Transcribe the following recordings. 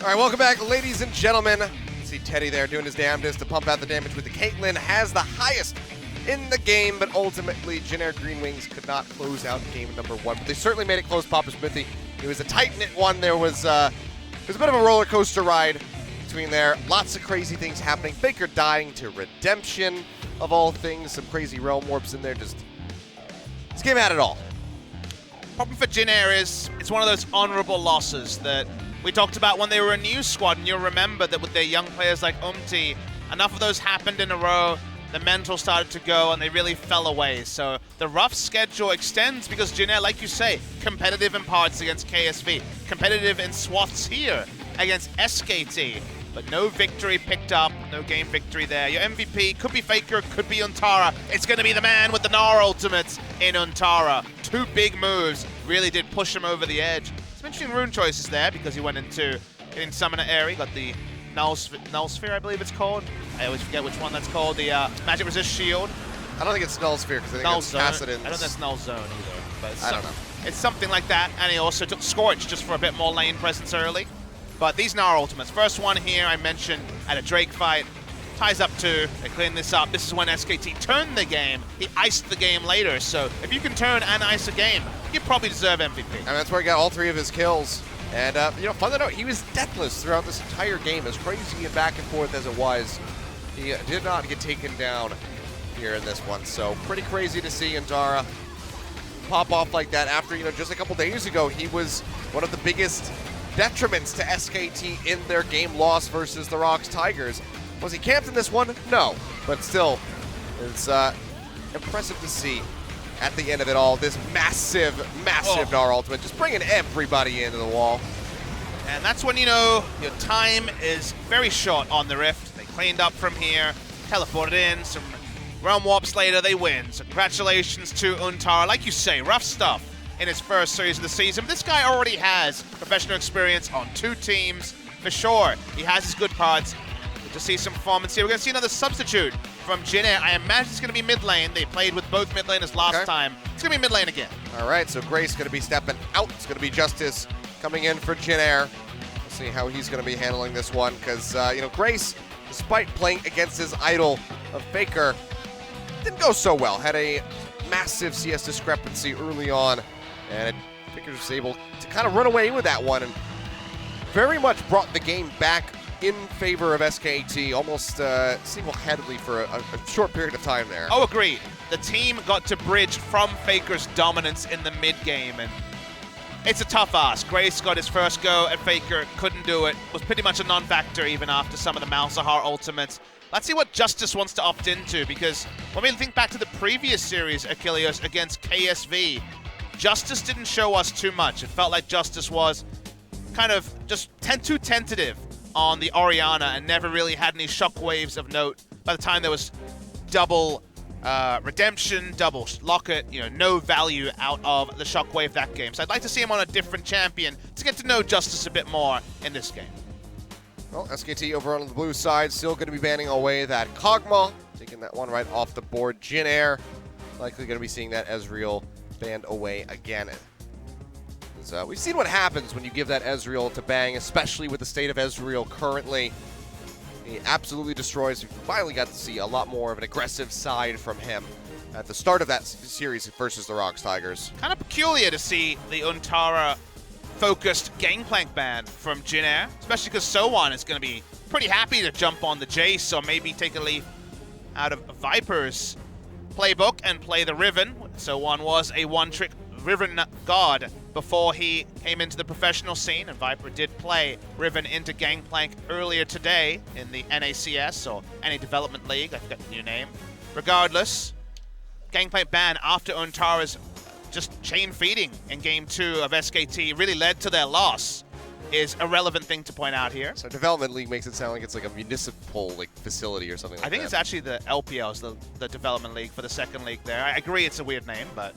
All right, welcome back, ladies and gentlemen. See Teddy there doing his damnedest to pump out the damage with the Caitlyn. Has the highest in the game, but ultimately Jin Air GreenWings could not close out game number one. But they certainly made it close, Papa Smithy. It was a tight-knit one. There was a bit of a roller coaster ride between there. Lots of crazy things happening. FLICKR dying to redemption, of all things. Some crazy realm warps in there. Just this game had it all. Problem for Jin Air is it's one of those honorable losses that we talked about when they were a new squad, and you'll remember that with their young players like UmTi, enough of those happened in a row, the mental started to go, and they really fell away. So the rough schedule extends because Jin Air, like you say, competitive in parts against KSV, competitive in swaths here against SKT, but no victory picked up, no game victory there. Your MVP could be FLICKR, could be Untara. It's going to be the man with the Gnar ultimates in Untara. Two big moves really did push him over the edge. Some interesting rune choices there because he went into getting Summoner Airy, got the Null Sphere, I believe it's called. I always forget which one that's called. The Magic Resist Shield. I don't think it's Null Sphere because I think Null it's Zone. Kassadin's. I don't think that's Null Zone either. But I don't know. It's something like that, and he also took Scorch just for a bit more lane presence early. But these Gnar ultimates. First one here I mentioned at a Drake fight. Ties up two, they clean this up. This is when SKT turned the game. He iced the game later, so if you can turn and ice a game, you probably deserve MVP. And that's where he got all three of his kills. And, fun to note, he was deathless throughout this entire game. As crazy and back and forth as it was, he did not get taken down here in this one. So pretty crazy to see Untara pop off like that after, just a couple days ago, he was one of the biggest detriments to SKT in their game loss versus the Rocks Tigers. Was he camped in this one? No, but still, it's impressive to see at the end of it all, this massive Gnar ultimate, just bringing everybody into the wall. And that's when you know your time is very short on the Rift. They cleaned up from here, teleported in, some realm warps later, they win. So congratulations to Untara. Like you say, rough stuff in his first series of the season. But this guy already has professional experience on two teams, for sure. He has his good parts. Good to see some performance here. We're going to see another substitute from Jin Air. I imagine it's going to be mid lane. They played with both mid laners last time. It's going to be mid lane again. All right, so Grace going to be stepping out. It's going to be Justice coming in for Jin Air. We'll see how he's going to be handling this one because, Grace, despite playing against his idol of FLICKR, didn't go so well. Had a massive CS discrepancy early on, and FLICKR was able to kind of run away with that one and very much brought the game back in favor of SKT, almost single-handedly for a short period of time there. Oh, agreed. The team got to bridge from FLICKR's dominance in the mid-game, and it's a tough ask. Grace got his first go at FLICKR, couldn't do it, was pretty much a non-factor even after some of the Malzahar ultimates. Let's see what Justice wants to opt into, because when we think back to the previous series, Achilles against KSV, Justice didn't show us too much. It felt like Justice was kind of just too tentative on the Orianna and never really had any shockwaves of note. By the time there was double redemption, double locket, no value out of the shockwave that game. So I'd like to see him on a different champion to get to know Justice a bit more in this game. Well, SKT over on the blue side still going to be banning away that Kog'Maw, taking that one right off the board. Jin Air likely going to be seeing that Ezreal banned away again. We've seen what happens when you give that Ezreal to Bang, especially with the state of Ezreal currently. He absolutely destroys. We finally got to see a lot more of an aggressive side from him at the start of that series versus the Rocks Tigers. Kind of peculiar to see the Untara-focused Gangplank ban from Jin Air, especially because SoHwan is going to be pretty happy to jump on the Jace or maybe take a leaf out of Viper's playbook and play the Riven. SoHwan was a one-trick Riven god before he came into the professional scene, and Viper did play Riven into Gangplank earlier today in the NACS, or any development league, I forgot the new name. Regardless, Gangplank ban after Untara's just chain feeding in Game 2 of SKT really led to their loss is a relevant thing to point out here. So development league makes it sound like it's like a municipal facility or something like that. I think it's actually the LPLs, the development league for the second league there. I agree it's a weird name, but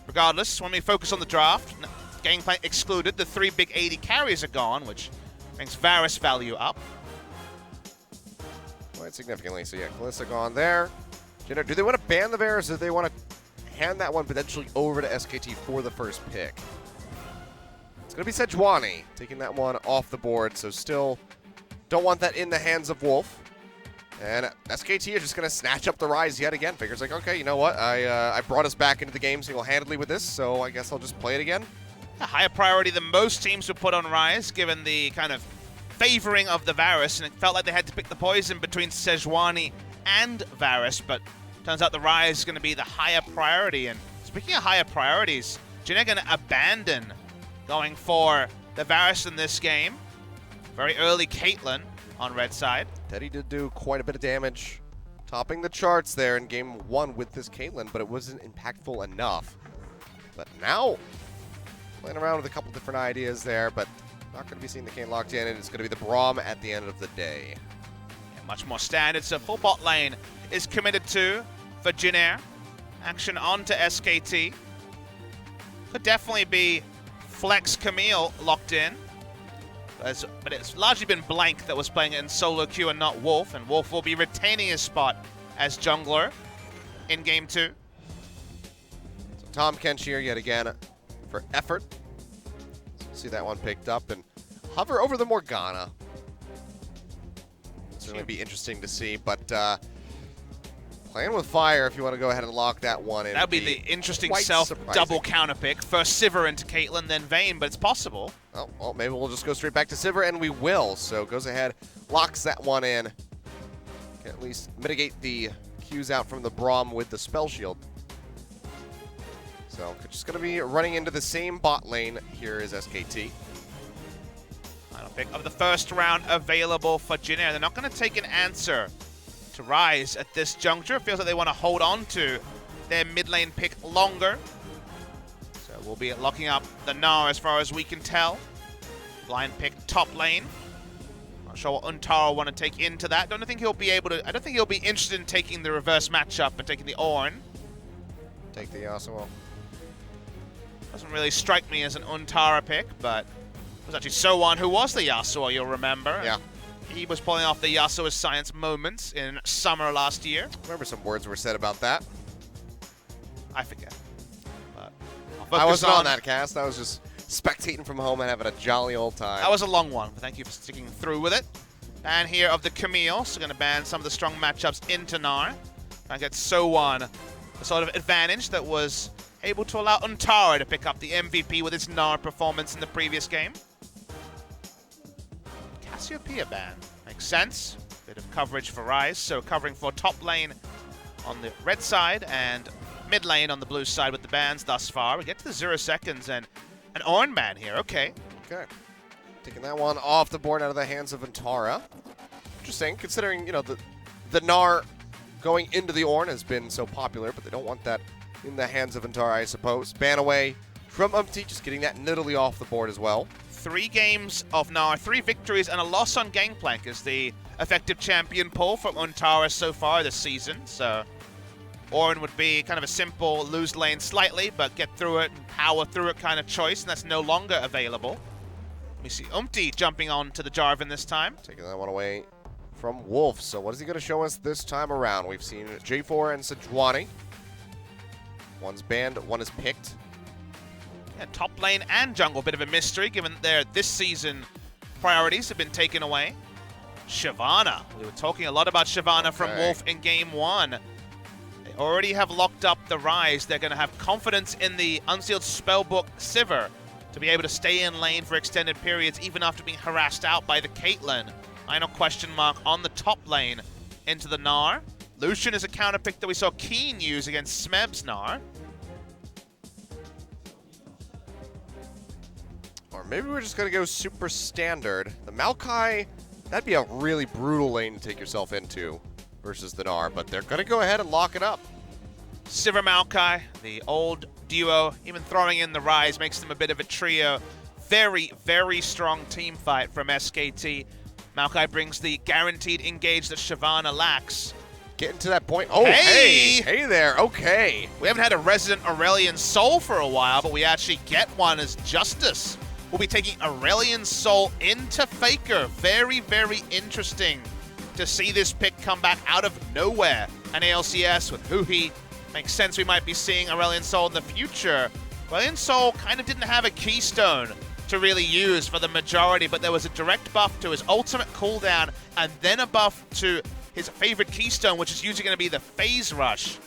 regardless, when we focus on the draft, Gangplank excluded, the 3 big AD carries are gone, which brings Varus value up. Quite significantly. So yeah, Kalista gone there. Do they want to ban the Varus, or do they want to hand that one potentially over to SKT for the first pick? going to be SoHwan taking that one off the board, so still don't want that in the hands of Wolf. And SKT are just going to snatch up the Ryze yet again. Figures like, okay, you know what? I brought us back into the game single-handedly with this, so I guess I'll just play it again. A higher priority than most teams would put on Ryze, given the kind of favoring of the Varus, and it felt like they had to pick the poison between SoHwan and Varus, but turns out the Ryze is going to be the higher priority. And speaking of higher priorities, Jin Air going to abandon going for the Varus in this game. Very early Caitlyn on red side. Teddy did do quite a bit of damage, topping the charts there in game 1 with this Caitlyn, but it wasn't impactful enough. But now, playing around with a couple different ideas there, but not going to be seeing the Kayn locked in, and it's going to be the Braum at the end of the day. Yeah, much more standard, so full bot lane is committed to for Jin Air. Action on to SKT. Could definitely be Flex Camille locked in. But it's largely been Blank that was playing it in solo queue and not Wolf, and Wolf will be retaining his spot as jungler in game 2. So Tahm Kench here yet again for effort. So see that one picked up and hover over the Morgana. It's going to be interesting to see, but playing with fire if you want to go ahead and lock that one in. That would be the interesting self-double counter pick. First Sivir into Caitlyn, then Vayne, but it's possible. Oh, well, maybe we'll just go straight back to Sivir, and we will. So goes ahead, locks that one in. Can at least mitigate the Qs out from the Braum with the spell shield. So just going to be running into the same bot lane here is SKT. Final pick of the first round available for Jin Air. They're not going to take an answer to Ryze at this juncture. It feels like they want to hold on to their mid lane pick longer. So we'll be locking up the Gnar as far as we can tell. Blind pick top lane. Not sure what Untara want to take into that. I don't think he'll be interested in taking the reverse matchup and taking the Ornn. Take the Yasuo. Doesn't really strike me as an Untara pick, but it was actually SoHwan who was the Yasuo, you'll remember. Yeah. He was pulling off the Yasuo Science moments in summer last year. Remember some words were said about that. I forget. I wasn't on that cast. I was just spectating from home and having a jolly old time. That was a long one, but thank you for sticking through with it. Ban here of the Camille, so going to ban some of the strong matchups into Gnar. And get SoHwan a sort of advantage that was able to allow Untara to pick up the MVP with his Gnar performance in the previous game. Cassiopeia ban. Makes sense. Bit of coverage for Ryze, so covering for top lane on the red side and mid lane on the blue side with the bans thus far. We get to the 0 seconds and an Ornn ban here. Okay. Okay. Taking that one off the board out of the hands of Untara. Interesting, considering, you know, the Gnar going into the Ornn has been so popular, but they don't want that in the hands of Untara, I suppose. Ban away from UmTi, just getting that Nidalee off the board as well. 3 games of Gnar, 3 victories and a loss on Gangplank is the effective champion pull from Untara so far this season. So Ornn would be kind of a simple lose lane slightly, but get through it and power through it kind of choice, and that's no longer available. We see UmTi jumping on to the Jarvan this time. Taking that one away from Wolf. So what is he going to show us this time around? We've seen J4 and SoHwan. One's banned, one is picked. Yeah, top lane and jungle, bit of a mystery given their this season priorities have been taken away. Shyvana. We were talking a lot about Shyvana from Wolf in game 1. They already have locked up the Ryze. They're going to have confidence in the Unsealed Spellbook Sivir to be able to stay in lane for extended periods even after being harassed out by the Caitlyn. Final question mark on the top lane into the Gnar. Lucian is a counter pick that we saw Keen use against Smeb's Gnar. Or maybe we're just going to go super standard. The Maokai, that'd be a really brutal lane to take yourself into versus the Gnar, but they're going to go ahead and lock it up. Sivir Maokai, the old duo, even throwing in the Ryze makes them a bit of a trio. Very, very strong team fight from SKT. Maokai brings the guaranteed engage that Shyvana lacks. Getting to that point. Oh, hey there. Okay. We haven't had a resident Aurelion Sol for a while, but we actually get one as Justice. We'll be taking Aurelion Sol into FLICKR. Very, very interesting to see this pick come back out of nowhere. An ALCS with Huhi. Makes sense we might be seeing Aurelion Sol in the future. Aurelion Sol kind of didn't have a keystone to really use for the majority, but there was a direct buff to his ultimate cooldown and then a buff to his favorite keystone, which is usually going to be the phase rush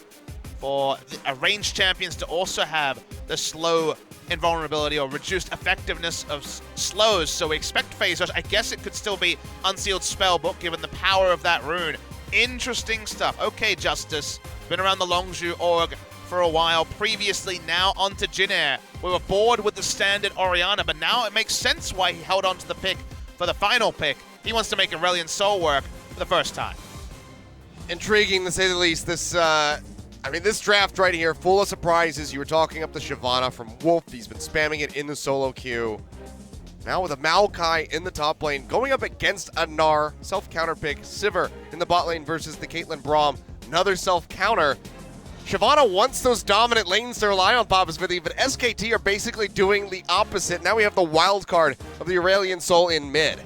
for a ranged champions to also have the slow invulnerability or reduced effectiveness of slows. So we expect phase rush. I guess it could still be Unsealed Spellbook given the power of that rune. Interesting stuff. Okay, Justice. Been around the Longzhu org for a while previously, now onto Jin Air. We were bored with the standard Orianna, but now it makes sense why he held on to the pick for the final pick. He wants to make Aurelion Sol work for the first time. Intriguing to say the least. This draft right here, full of surprises. You were talking up the Shyvana from Wolf. He's been spamming it in the solo queue. Now with a Maokai in the top lane, going up against a Gnar, self-counter pick. Sivir in the bot lane versus the Caitlyn Braum, another self-counter. Shyvana wants those dominant lanes to rely on, Papa Smithy, but SKT are basically doing the opposite. Now we have the wild card of the Aurelion Sol in mid.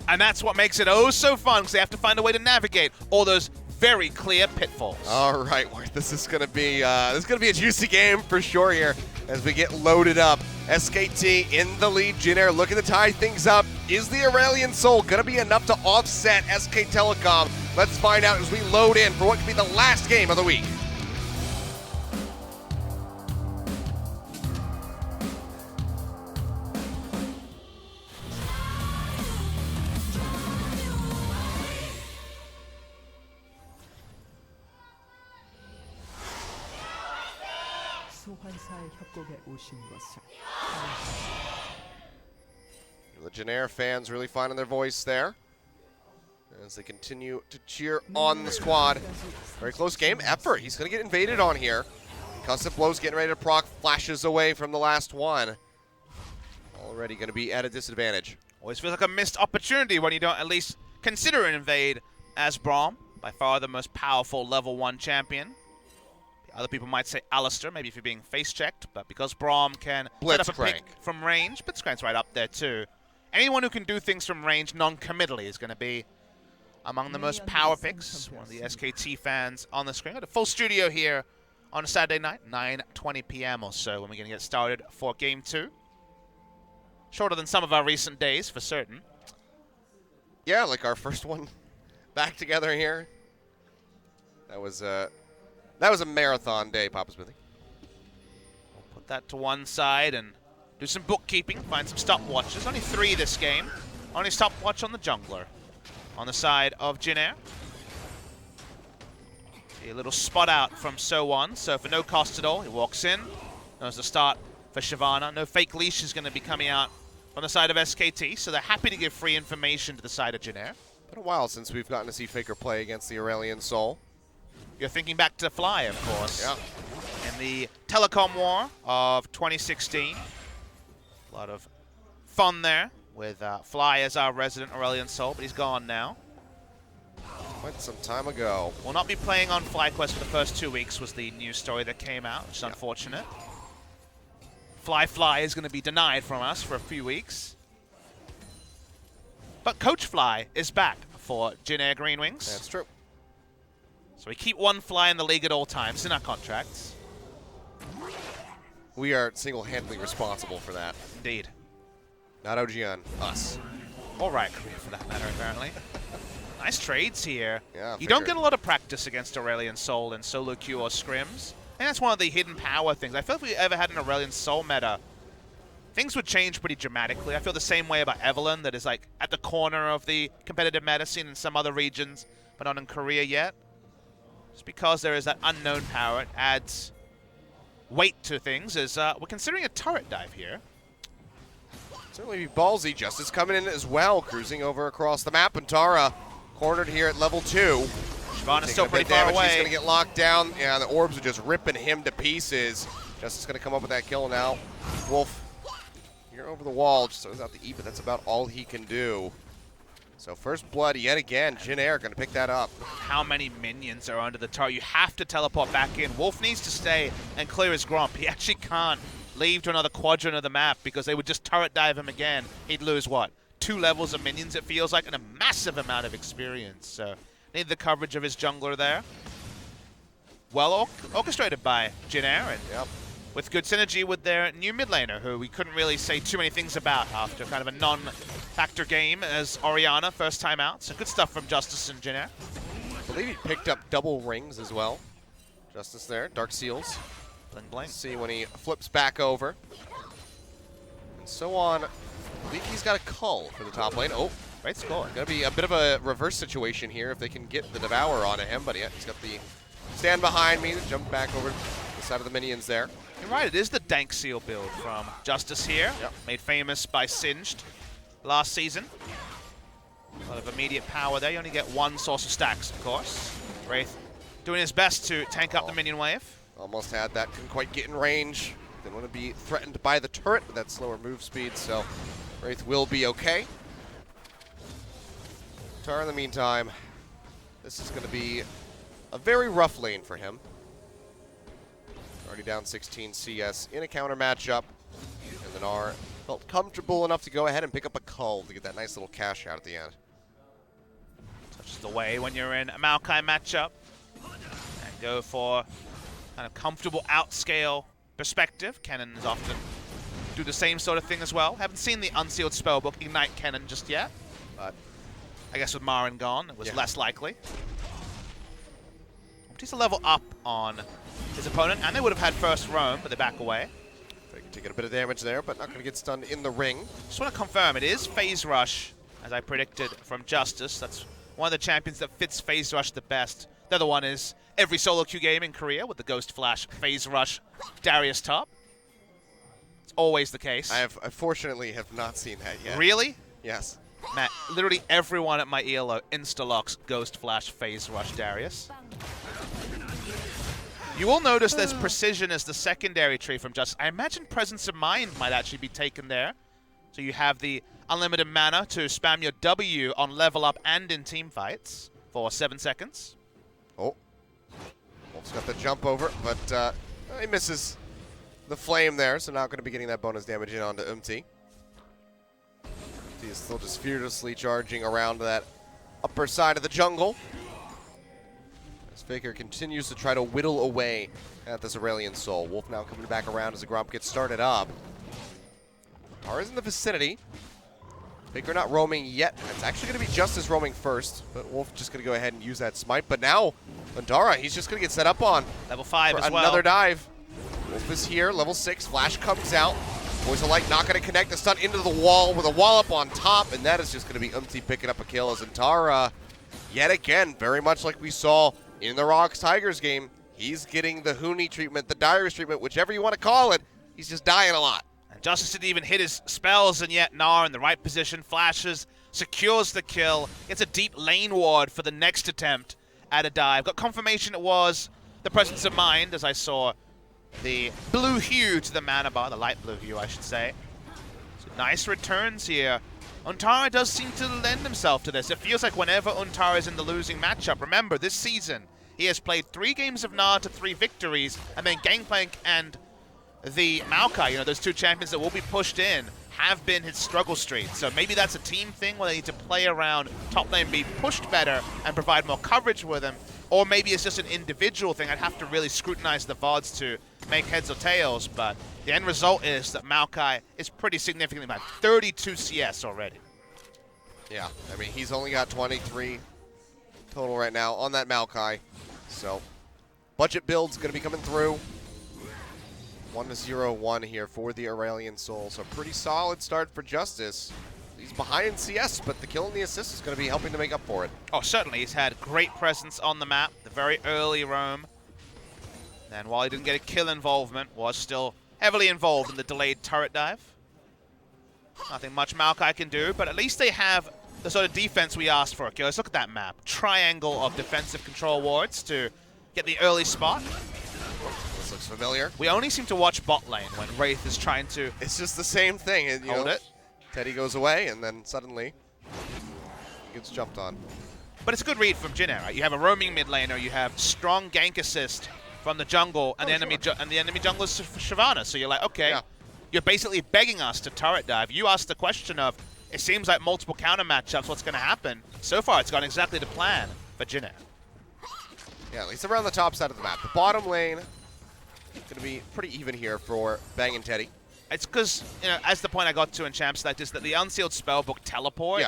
And that's what makes it oh so fun, because they have to find a way to navigate all those very clear pitfalls. All right, this is gonna be a juicy game for sure here as we get loaded up. SKT in the lead. Jin Air looking to tie things up. Is the Aurelion Sol gonna be enough to offset SK Telecom? Let's find out as we load in for what could be the last game of the week. The Jin Air fans really finding their voice there as they continue to cheer on the squad. Very close game. Effort. He's going to get invaded on here. Concussive Blow's getting ready to proc. Flashes away from the last one. Already going to be at a disadvantage. Always feels like a missed opportunity when you don't at least consider an invade as Braum, by far the most powerful level 1 champion. Other people might say Alistair, maybe if you're being face-checked, but because Braum can set up a pick from range, Blitzcrank's right up there too. Anyone who can do things from range non-committally is going to be among the most power picks. One of the SKT fans on the screen. Got a full studio here on a Saturday night, 9:20 p.m. or so, when we're going to get started for Game 2. Shorter than some of our recent days, for certain. Yeah, like our first one back together here. That was a marathon day, Papa Smithy. We'll put that to one side and do some bookkeeping, find some stopwatches. Only 3 this game. Only stopwatch on the jungler. On the side of Jin Air. A little spot out from SoHwan, so for no cost at all, he walks in. Knows the start for Shyvana. No fake leash is going to be coming out on the side of SKT, so they're happy to give free information to the side of Jin Air. Been a while since we've gotten to see FLICKR play against the Aurelion Sol. You're thinking back to Fly, of course. Yeah. In the telecom war of 2016. A lot of fun there with Fly as our resident Aurelion Sol, but he's gone now. Quite some time ago. Will not be playing on FlyQuest for the first 2 weeks was the news story that came out, which is unfortunate. Fly is going to be denied from us for a few weeks. But Coach Fly is back for Jin Air GreenWings. That's true. So we keep one Fly in the league at all times in our contracts. We are single-handedly responsible for that. Indeed. Not OGN, us. Or Riot Korea for that matter, apparently. Nice trades here. Yeah, you don't get a lot of practice against Aurelion Sol in solo queue or scrims. And that's one of the hidden power things. I feel if we ever had an Aurelion Sol meta, things would change pretty dramatically. I feel the same way about Evelynn, that is like at the corner of the competitive meta scene in some other regions, but not in Korea yet. Just because there is that unknown power, it adds weight to things. We're considering a turret dive here. Certainly be ballsy. Justice coming in as well, cruising over across the map. Untara cornered here at level 2. Shyvana's still pretty far away. He's going to get locked down. Yeah, the orbs are just ripping him to pieces. Justice going to come up with that kill now. Wolf here over the wall, just throws out the E, but that's about all he can do. So first blood yet again. Jin Air going to pick that up. How many minions are under the turret? You have to teleport back in. Wolf needs to stay and clear his grump. He actually can't leave to another quadrant of the map because they would just turret dive him again. He'd lose, what, 2 levels of minions, it feels like, and a massive amount of experience. So need the coverage of his jungler there. Well orchestrated by Jin Air. And with good synergy with their new mid laner, who we couldn't really say too many things about after kind of a non-factor game as Orianna, first time out. So good stuff from Justice and Jin Air. I believe he picked up double rings as well. Justice there, Dark Seals. Bling bling. See when he flips back over. And SoHwan, I believe he's got a cull for the top lane. Oh, Great score. gonna be a bit of a reverse situation here if they can get the Devour onto him, but yeah, he's got the stand behind me, jump back over the side of the minions there. You're right, it is the Dank Seal build from Justice here, made famous by Singed last season. A lot of immediate power there. You only get one source of stacks, of course. Wraith doing his best to tank up the minion wave. Almost had that, couldn't quite get in range. Didn't want to be threatened by the turret with that slower move speed, so Wraith will be okay. Untara, in the meantime, this is going to be a very rough lane for him. Already down 16 CS in a counter matchup. And Gnar felt comfortable enough to go ahead and pick up a cull to get that nice little cash out at the end. Touches the way when you're in a Maokai matchup. And go for kind of comfortable outscale perspective. Cannons often do the same sort of thing as well. Haven't seen the unsealed spellbook Ignite Cannon just yet, but I guess with Marin gone, it was less likely. UmTi's a level up on his opponent, and they would have had first roam, but they back away. They can take a bit of damage there, but not going to get stunned in the ring. Just want to confirm, it is Phase Rush, as I predicted from Justice. That's one of the champions that fits Phase Rush the best. The other one is every solo queue game in Korea with the Ghost Flash, Phase Rush, Darius top. It's always the case. I fortunately have not seen that yet. Really? Yes. Matt, literally everyone at my ELO insta-locks Ghost Flash, Phase Rush, Darius. You will notice there's Precision as the secondary tree from Justice. I imagine Presence of Mind might actually be taken there. So you have the unlimited mana to spam your W on level up and in team fights for 7 seconds. Oh. Wolf's got the jump over, but he misses the flame there, so not going to be getting that bonus damage in onto UmTi. He is still just fearlessly charging around that upper side of the jungle. As FLICKR continues to try to whittle away at this Aurelion Sol. Wolf now coming back around as the Gromp gets started up. Untara's in the vicinity. FLICKR not roaming yet. It's actually going to be Justice roaming first, but Wolf just going to go ahead and use that smite. But now, Untara, he's just going to get set up on. Level 5 as well. Another dive. Wolf is here, level 6. Flash comes out. Boys alike not going to connect the stun into the wall with a wall up on top, and that is just going to be UmTi picking up a kill as Untara, yet again, very much like we saw in the Rocks Tigers game, he's getting the Huni treatment, the Darius treatment, whichever you want to call it. He's just dying a lot. And Justice didn't even hit his spells, and yet Gnar in the right position, flashes, secures the kill, gets a deep lane ward for the next attempt at a dive. Got confirmation it was the Presence of Mind, as I saw the blue hue to the mana bar, the light blue hue, I should say. So nice returns here. Untara does seem to lend himself to this. It feels like whenever Untara is in the losing matchup, remember, this season, he has played 3 games of Gnar to 3 victories, and then Gangplank and the Maokai, you know, those 2 champions that will be pushed in, have been his struggle streak. So maybe that's a team thing where they need to play around top lane, be pushed better, and provide more coverage with him. Or maybe it's just an individual thing. I'd have to really scrutinize the VODs to make heads or tails, but the end result is that Maokai is pretty significantly behind. 32 CS already. Yeah, I mean, he's only got 23 total right now on that Maokai. So, budget build's going to be coming through. 1-0-1 here for the Aurelion Sol. So, pretty solid start for Justice. He's behind CS, but the kill and the assist is going to be helping to make up for it. Oh, certainly. He's had great presence on the map, the very early roam. And while he didn't get a kill involvement, was still heavily involved in the delayed turret dive. Nothing much Maokai can do, but at least they have the sort of defense we asked for. Okay, let's look at that map. Triangle of defensive control wards to get the early spot. This looks familiar. We only seem to watch bot lane when Wraith is trying to... It's just the same thing. And, hold it. Teddy goes away, and then suddenly he gets jumped on. But it's a good read from Jin Air, right? You have a roaming mid laner, you have strong gank assist from the jungle, and the enemy jungle is Shyvana. So you're like, okay, you're basically begging us to turret dive. You asked the question of, it seems like multiple counter matchups, what's going to happen? So far, it's gone exactly to plan for Jin Air. Yeah, at least around the top side of the map. The bottom lane Going to be pretty even here for Bang and Teddy. It's because, as the point I got to in Champ Select is that the Unsealed Spellbook teleport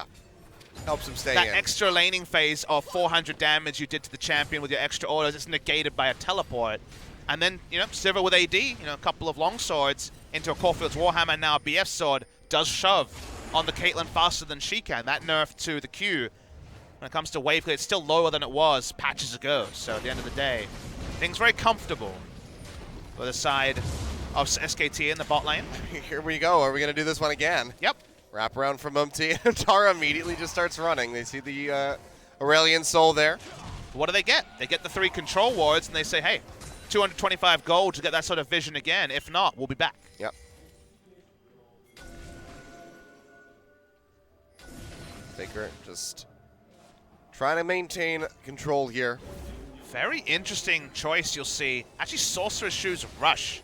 helps him stay that in. extra laning phase of 400 damage you did to the champion with your extra orders is negated by a teleport. And then, Sivir with AD, a couple of long swords into a Caulfield's Warhammer and now a BF sword does shove on the Caitlyn faster than she can. That nerf to the Q, when it comes to wave clear, it's still lower than it was patches ago. So at the end of the day, things very comfortable for the side of SKT in the bot lane. Here we go. Are we going to do this one again? Yep. Wrap around from UmTi. Untara immediately just starts running. They see the Aurelion Sol there. What do they get? They get the 3 control wards and they say, hey, 225 gold to get that sort of vision again. If not, we'll be back. Yep. FLICKR just trying to maintain control here. Very interesting choice you'll see. Actually, Sorcerer's Shoes Rush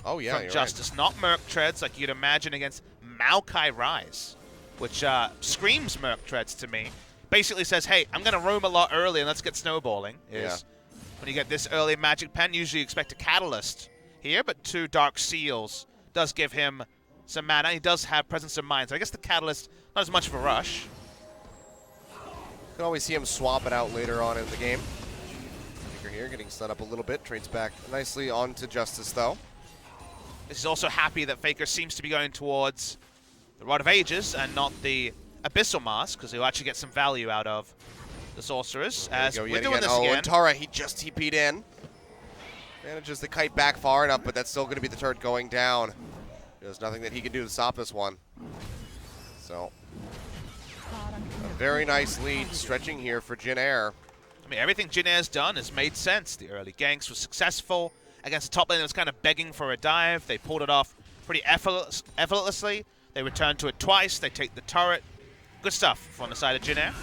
from Justice. Right. Not Merc Treads like you'd imagine against Maokai Ryze, which screams Merc Treads to me. Basically says, hey, I'm going to roam a lot early and let's get snowballing. When you get this early Magic Pen, usually you expect a Catalyst here, but 2 Dark Seals does give him some mana. He does have Presence of Mind, so I guess the Catalyst, not as much of a rush. You can always see him swap it out later on in the game. FLICKR here getting set up a little bit, trades back nicely onto Justice though. This is also happy that FLICKR seems to be going towards the Rod of Ages and not the Abyssal Mask, because he'll actually get some value out of the Sorcerers. As we're doing this again. Untara, he just TP'd in. Manages the kite back far enough, but that's still going to be the turret going down. There's nothing that he can do to stop this one. So, a very nice lead stretching here for Jin Air. I mean, everything Jin Air's done has made sense. The early ganks were successful against the top lane that was kind of begging for a dive. They pulled it off pretty effortlessly. They returned to it twice. They take the turret. Good stuff from the side of Jin Air.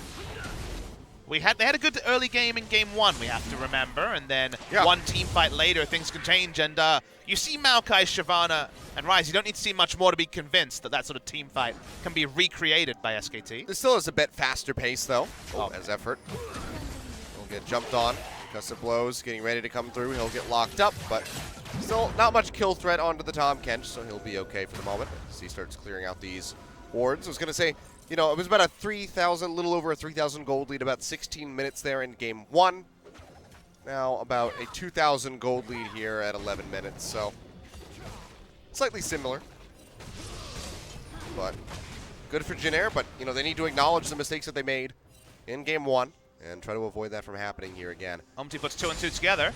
They had a good early game in game 1, we have to remember, and then one team fight later, things can change, and you see Maokai, Shyvana, and Ryze. You don't need to see much more to be convinced that that sort of team fight can be recreated by SKT. This still is a bit faster pace, though, as effort. He'll get jumped on. Concussive blows, getting ready to come through. He'll get locked up, but still not much kill threat onto the Tahm Kench, so he'll be okay for the moment as he starts clearing out these wards. I was going to say, it was about a little over a 3,000 gold lead, about 16 minutes there in game 1. Now about a 2,000 gold lead here at 11 minutes, so slightly similar. But good for Jin Air, but they need to acknowledge the mistakes that they made in game 1 and try to avoid that from happening here again. UmTi puts 2 and 2 together.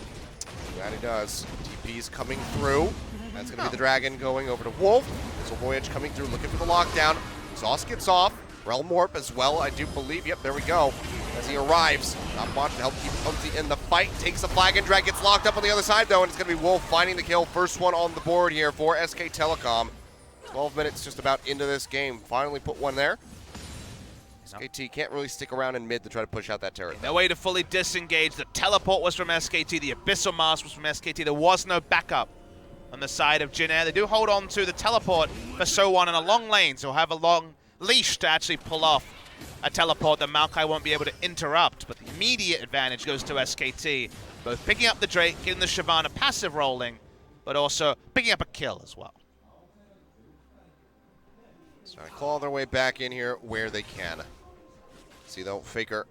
That he does. TP's coming through. That's going to be the Dragon going over to Wolf. So Voyage coming through, looking for the lockdown. Exhaust gets off. Realm Warp as well, I do believe. Yep, there we go. As he arrives, Stopwatch to help keep UmTi in the fight. Takes the flag and drag, gets locked up on the other side though, and it's going to be Wolf finding the kill. First one on the board here for SK Telecom. 12 minutes just about into this game. Finally put one there. SKT can't really stick around in mid to try to push out that turret. No way to fully disengage. The teleport was from SKT. The Abyssal Mask was from SKT. There was no backup on the side of Jin Air. They do hold on to the teleport for SoHwan in a long lane, so he'll have a long leash to actually pull off a teleport that Maokai won't be able to interrupt. But the immediate advantage goes to SKT, both picking up the Drake, getting the Shyvana passive rolling, but also picking up a kill as well. Trying to claw their way back in here where they can. See though, FLICKR,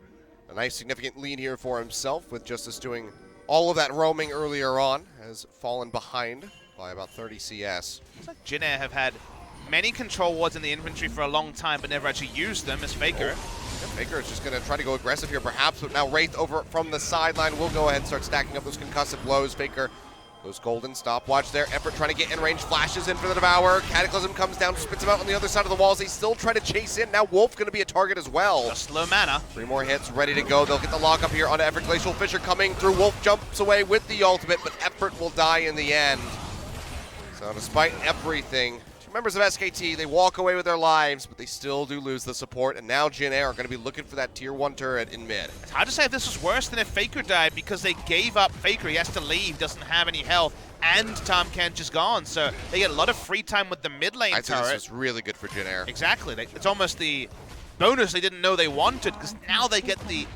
a nice significant lead here for himself, with Justice doing all of that roaming earlier on, has fallen behind by about 30 CS. Looks like Jin Air have had many control wards in the inventory for a long time, but never actually used them as FLICKR. FLICKR is just going to try to go aggressive here perhaps, but now Wraith over from the sideline will go ahead and start stacking up those concussive blows. FLICKR goes golden, stopwatch there. Effort trying to get in range, flashes in for the Devour. Cataclysm comes down, spits him out on the other side of the walls. They still try to chase in. Now Wolf going to be a target as well. Just low mana. 3 more hits, ready to go. They'll get the lock up here onto Effort. Glacial Fissure coming through. Wolf jumps away with the ultimate, but Effort will die in the end. So despite everything, members of SKT, they walk away with their lives, but they still do lose the support, and now Jin Air are going to be looking for that tier 1 turret in mid. It's hard to say if this was worse than if FLICKR died, because they gave up FLICKR. He has to leave, doesn't have any health, and Tahm Kench is gone, so they get a lot of free time with the mid lane turret. I think this was really good for Jin Air. Exactly. It's almost the bonus they didn't know they wanted, because now they get the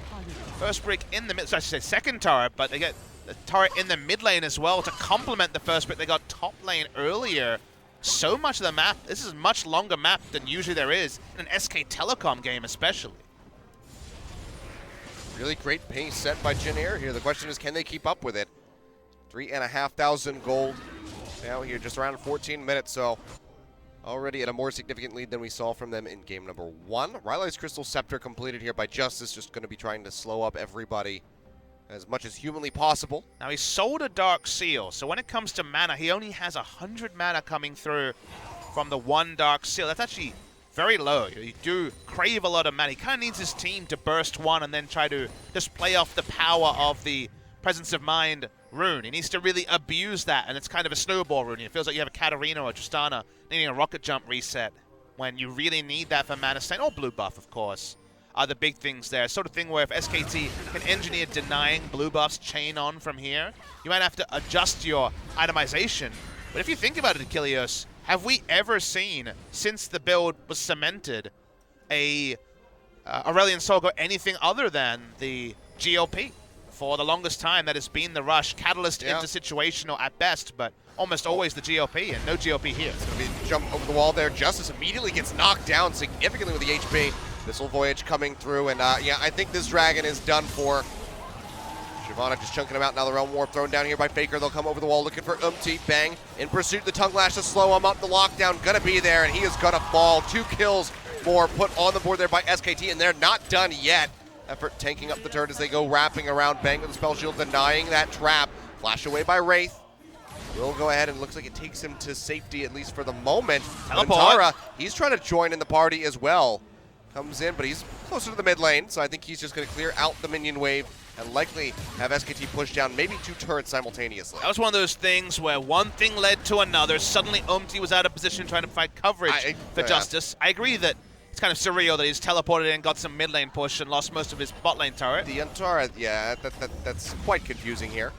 first break in the mid, so I should say second turret, but they get the turret in the mid lane as well to complement the first pick. They got top lane earlier. So much of the map, this is a much longer map than usually there is in an SK Telecom game especially. Really great pace set by Jin Air here. The question is, can they keep up with it? 3,500 gold now here, just around 14 minutes, so already at a more significant lead than we saw from them in game number 1. Ryze's Crystal Scepter completed here by Justice, just going to be trying to slow up everybody as much as humanly possible. Now, he sold a Dark Seal, so when it comes to mana, he only has 100 mana coming through from the one Dark Seal. That's actually very low. You do crave a lot of mana. He kind of needs his team to burst one and then try to just play off the power of the Presence of Mind rune. He needs to really abuse that, and it's kind of a snowball rune. It feels like you have a Katarina or Tristana needing a rocket jump reset when you really need that for mana stain, or blue buff, of course, are the big things there. Sort of thing where if SKT can engineer denying blue buffs chain on from here, you might have to adjust your itemization. But if you think about it, Achilleos, have we ever seen, since the build was cemented, a Aurelion Sol go anything other than the GLP? For the longest time, that has been the rush. Catalyst into situational at best, but almost always the GLP, and no GLP here. It's going to be jump over the wall there. Justice immediately gets knocked down significantly with the HP. Missile Voyage coming through, and yeah, I think this dragon is done for. Shyvana just chunking him out. Now the Realm Warp thrown down here by FLICKR. They'll come over the wall looking for UmTi. Bang. In pursuit, the Tongue Lash to slow him up. The lockdown gonna be there, and he is gonna fall. 2 kills more put on the board there by SKT, and they're not done yet. Effort tanking up the turret as they go wrapping around. Bang with the spell shield, denying that trap. Flash away by Wraith. Will go ahead, and looks like it takes him to safety, at least for the moment. Untara, he's trying to join in the party as well. Comes in, but he's closer to the mid lane, so I think he's just going to clear out the minion wave and likely have SKT push down maybe 2 turrets simultaneously. That was one of those things where one thing led to another. Suddenly UmTi was out of position trying to find coverage for Justice. I agree that it's kind of surreal that he's teleported in, got some mid lane push, and lost most of his bot lane turret. The Untara, yeah, that's quite confusing here.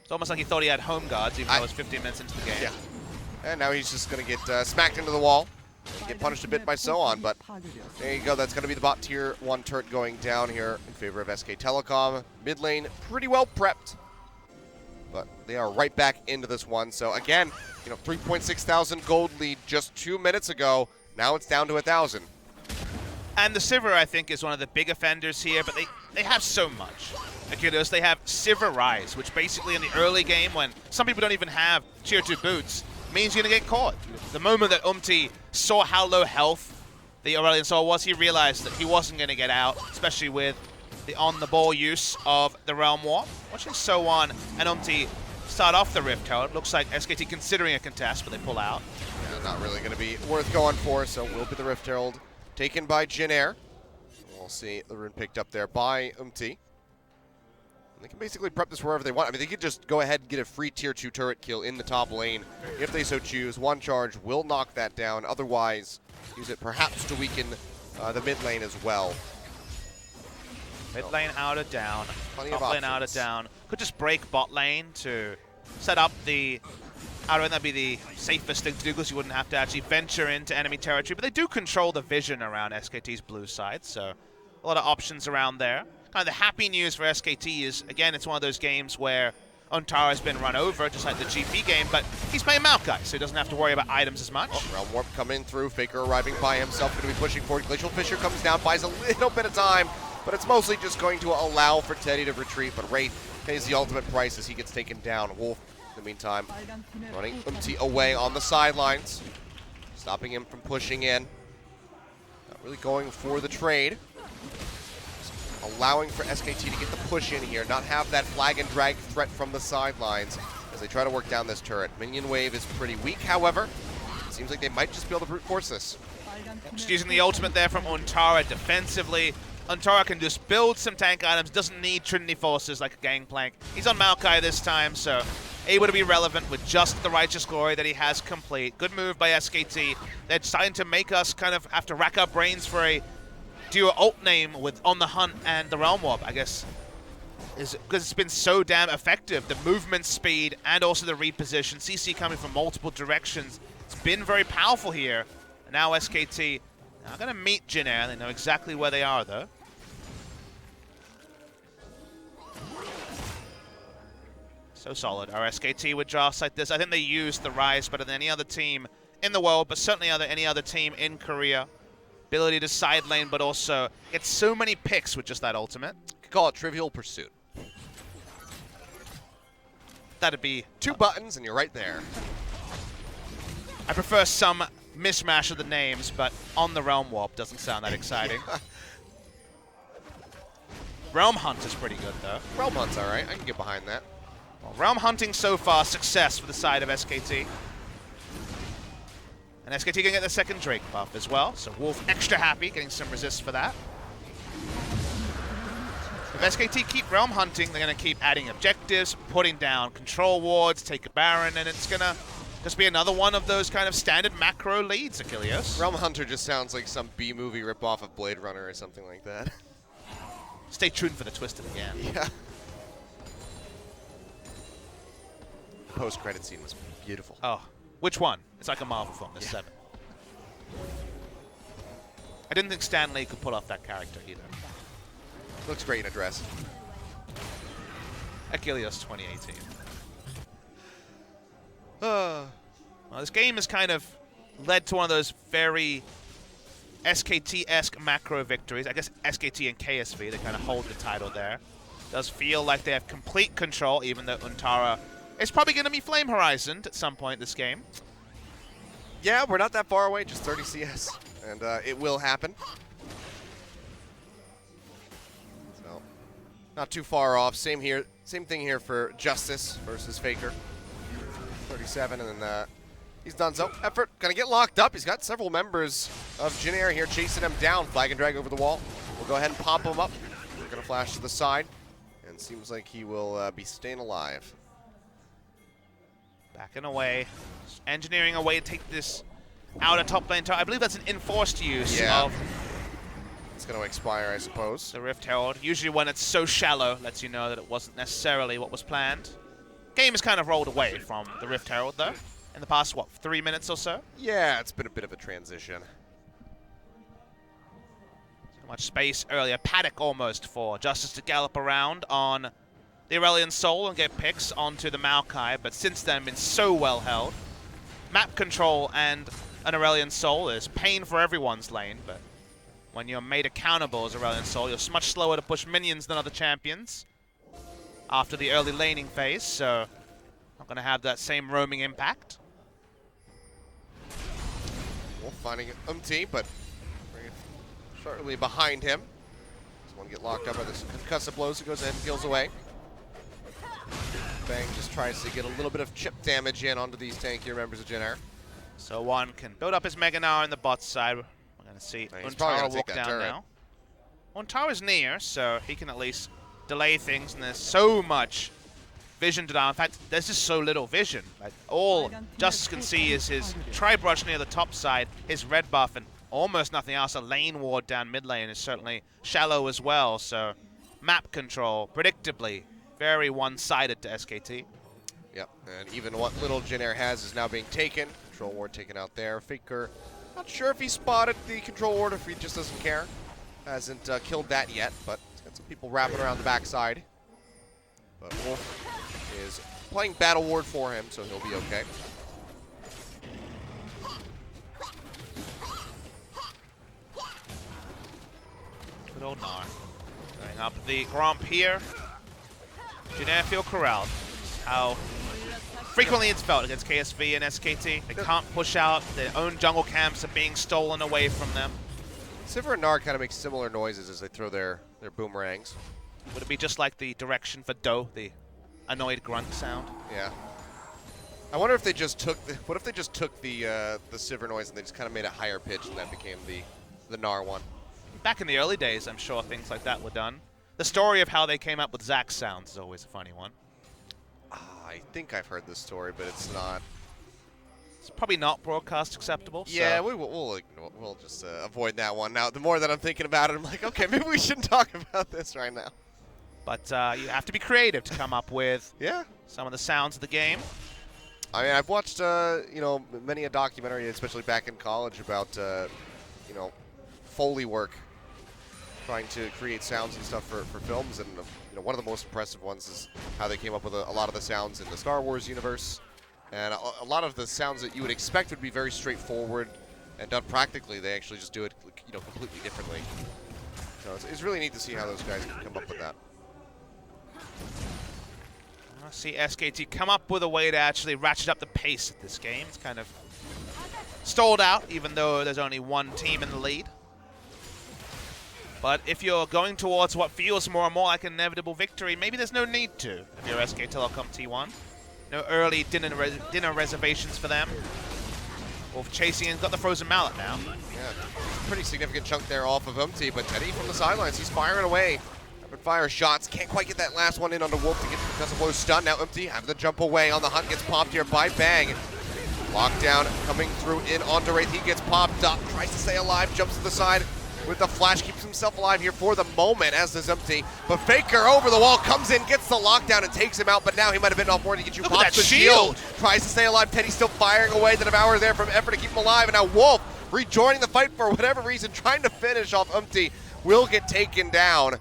It's almost like he thought he had home guards, even though it was 15 minutes into the game. Yeah. And now he's just going to get smacked into the wall. Get punished a bit by SoHwan, but there you go. That's going to be the bot tier 1 turret going down here in favor of SK Telecom. Mid lane pretty well prepped, but they are right back into this one. So again, 3,600 gold lead just 2 minutes ago. Now it's down to 1,000. And the Sivir, I think, is one of the big offenders here, but they have so much. Achilleos, they have Sivir Ryze, which basically in the early game, when some people don't even have tier 2 boots, means you're going to get caught. The moment that UmTi saw how low health the Aurelion Sol was, he realized that he wasn't going to get out, especially with the on-the-ball use of the Realm Warp. Watching SoHwan and UmTi start off the Rift Herald. Looks like SKT considering a contest, but they pull out. Yeah, not really going to be worth going for, so will be the Rift Herald taken by Jin Air. We'll see the rune picked up there by UmTi. They can basically prep this wherever they want. I mean, they could just go ahead and get a free tier 2 turret kill in the top lane if they so choose. One charge will knock that down. Otherwise, use it perhaps to weaken the mid lane as well. Mid lane out of down. Plenty top of lane out of down. Could just break bot lane to set up the outer lane. That'd be the safest thing to do because you wouldn't have to actually venture into enemy territory. But they do control the vision around SKT's blue side, so a lot of options around there. Kind of the happy news for SKT is, again, it's one of those games where Untara has been run over, just like the GP game, but he's playing Maokai, so he doesn't have to worry about items as much. Realm Warp coming through, FLICKR arriving by himself, going to be pushing forward. Glacial Fissure comes down, buys a little bit of time, but it's mostly just going to allow for Teddy to retreat, but Wraith pays the ultimate price as he gets taken down. Wolf, in the meantime, running UmTi away on the sidelines, stopping him from pushing in. Not really going for the trade. Allowing for SKT to get the push in here, not have that flag and drag threat from the sidelines as they try to work down this turret. Minion wave is pretty weak, however. It seems like they might just be able to brute force this. Just using the ultimate there from Untara defensively. Untara can just build some tank items, doesn't need Trinity Forces like a Gangplank. He's on Maokai this time, so able to be relevant with just the Righteous Glory that he has complete. Good move by SKT. They're starting to make us kind of have to rack our brains for a duo alt name with On the Hunt and the Realm Warp, I guess, is because it's been so damn effective. The movement speed and also the reposition. CC coming from multiple directions. It's been very powerful here. And now SKT are going to meet Jin Air. They know exactly where they are, though. So solid. Our SKT with drafts like this, I think they use the Ryze better than any other team in the world, but certainly any other team in Korea. Ability to side lane, but also get so many picks with just that ultimate. You could call it Trivial Pursuit. That'd be 2 buttons and you're right there. I prefer some mishmash of the names, but on the Realm Warp doesn't sound that exciting. Realm Hunt is pretty good, though. Realm Hunt's alright. I can get behind that. Well, Realm Hunting so far, success for the side of SKT. And SKT can get the second Drake buff as well, so Wolf extra happy, getting some resist for that. If SKT keep Realm Hunting, they're going to keep adding objectives, putting down control wards, take a Baron, and it's going to just be another one of those kind of standard macro leads, Achilles. Realm Hunter just sounds like some B-movie ripoff of Blade Runner or something like that. Stay tuned for the twist of the end. Yeah. Post-credit scene was beautiful. Oh, which one? It's like a Marvel film, there's 7. I didn't think Stan Lee could pull off that character either. Looks great in a dress. Achilles 2018. Uh, Well, this game has kind of led to one of those very SKT-esque macro victories. I guess SKT and KSV, they kind of hold the title there. Does feel like they have complete control, even though Untara is probably going to be Flame Horizoned at some point this game. yeah, we're not that far away, just 30 CS. And it will happen. So, not too far off. Same thing here for Justice versus FLICKR. 37, and then he's done so. Effort gonna get locked up. He's got several members of Jin Air here chasing him down. Flag and drag over the wall. We'll go ahead and pop him up. We're gonna flash to the side, and seems like he will be staying alive. Backing away, engineering a way to take this out of top lane. I believe that's an enforced use of It's gonna expire, I suppose. the Rift Herald. Usually when it's so shallow, lets you know that it wasn't necessarily what was planned. Game has kind of rolled away from the Rift Herald, though, in the past, what, 3 minutes or so? Yeah, it's been a bit of a transition. So much space earlier. Paddock almost for Justice to gallop around on the Aurelion Sol and get picks onto the Maokai, but since then been so well held. Map control and an Aurelion Sol is pain for everyone's lane, but when you're made accountable as Aurelion Sol, you're much slower to push minions than other champions after the early laning phase, so not going to have that same roaming impact. Wolf finding UmTi, but shortly behind him. Doesn't want to get locked up by the concussive blows. He goes ahead and peels away. Bang just tries to get a little bit of chip damage in onto these tankier members of Jin Air. SoHwan can build up his Mega Gnar on the bot side. We're going to see Untara walk down now. Untara's near, so he can at least delay things, and there's so much vision to down. In fact, there's just so little vision. Like, all Justice can see is his tri-brush near the top side, his red buff, and almost nothing else. A lane ward down mid lane is certainly shallow as well, so map control, predictably, very one-sided to SKT. Yep, and even what little Jin Air has is now being taken. Control ward taken out there. FLICKR, not sure if he spotted the control ward, if he just doesn't care. Hasn't killed that yet, but he's got some people wrapping around the backside. But Wolf is playing Battle Ward for him, so he'll be okay. Good old Gnar. Going up the Gromp here. Jin Air feel corralled. How frequently it's felt against KSV and SKT. They can't push out. Their own jungle camps are being stolen away from them. Sivir and Gnar kind of make similar noises as they throw their boomerangs. Would it be just like the direction for Do, the annoyed grunt sound? Yeah. I wonder if they just took the, what if they just took the Sivir noise and they just kind of made it higher pitched and that became the Gnar one? Back in the early days, I'm sure things like that were done. The story of how they came up with Zac sounds is always a funny one. I think I've heard this story, but it's not. It's probably not broadcast acceptable. Yeah, so. we'll just avoid that one. Now, the more that I'm thinking about it, I'm like, okay, maybe we shouldn't talk about this right now. But you have to be creative to come up with some of the sounds of the game. I mean, I've watched, many a documentary, especially back in college, about, Foley work, trying to create sounds and stuff for films, and one of the most impressive ones is how they came up with a lot of the sounds in the Star Wars universe. And a lot of the sounds that you would expect would be very straightforward and done practically, they actually just do it, completely differently. So it's really neat to see how those guys can come up with that. I see SKT come up with a way to actually ratchet up the pace of this game. It's kind of stalled out, even though there's only one team in the lead. But if you're going towards what feels more and more like an inevitable victory, maybe there's no need to if you're SK Telecom T1. No early dinner reservations for them. Wolf chasing in, got the frozen mallet now. Yeah, pretty significant chunk there off of UmTi, but Teddy from the sidelines, he's firing away. Rapid fire shots, can't quite get that last one in onto Wolf to get the Professor Blow stun. Now UmTi having the jump away on the hunt, gets popped here by Bang. Lockdown coming through in onto Wraith, he gets popped up, tries to stay alive, jumps to the side with the flash, keeps himself alive here for the moment, as does UmTi. But FLICKR over the wall, comes in, gets the lockdown and takes him out, but now he might have bitten off more to get you. Look at that the shield. Tries to stay alive, Teddy still firing away, the Devourer there from effort to keep him alive, and now Wolf rejoining the fight for whatever reason, trying to finish off UmTi, will get taken down.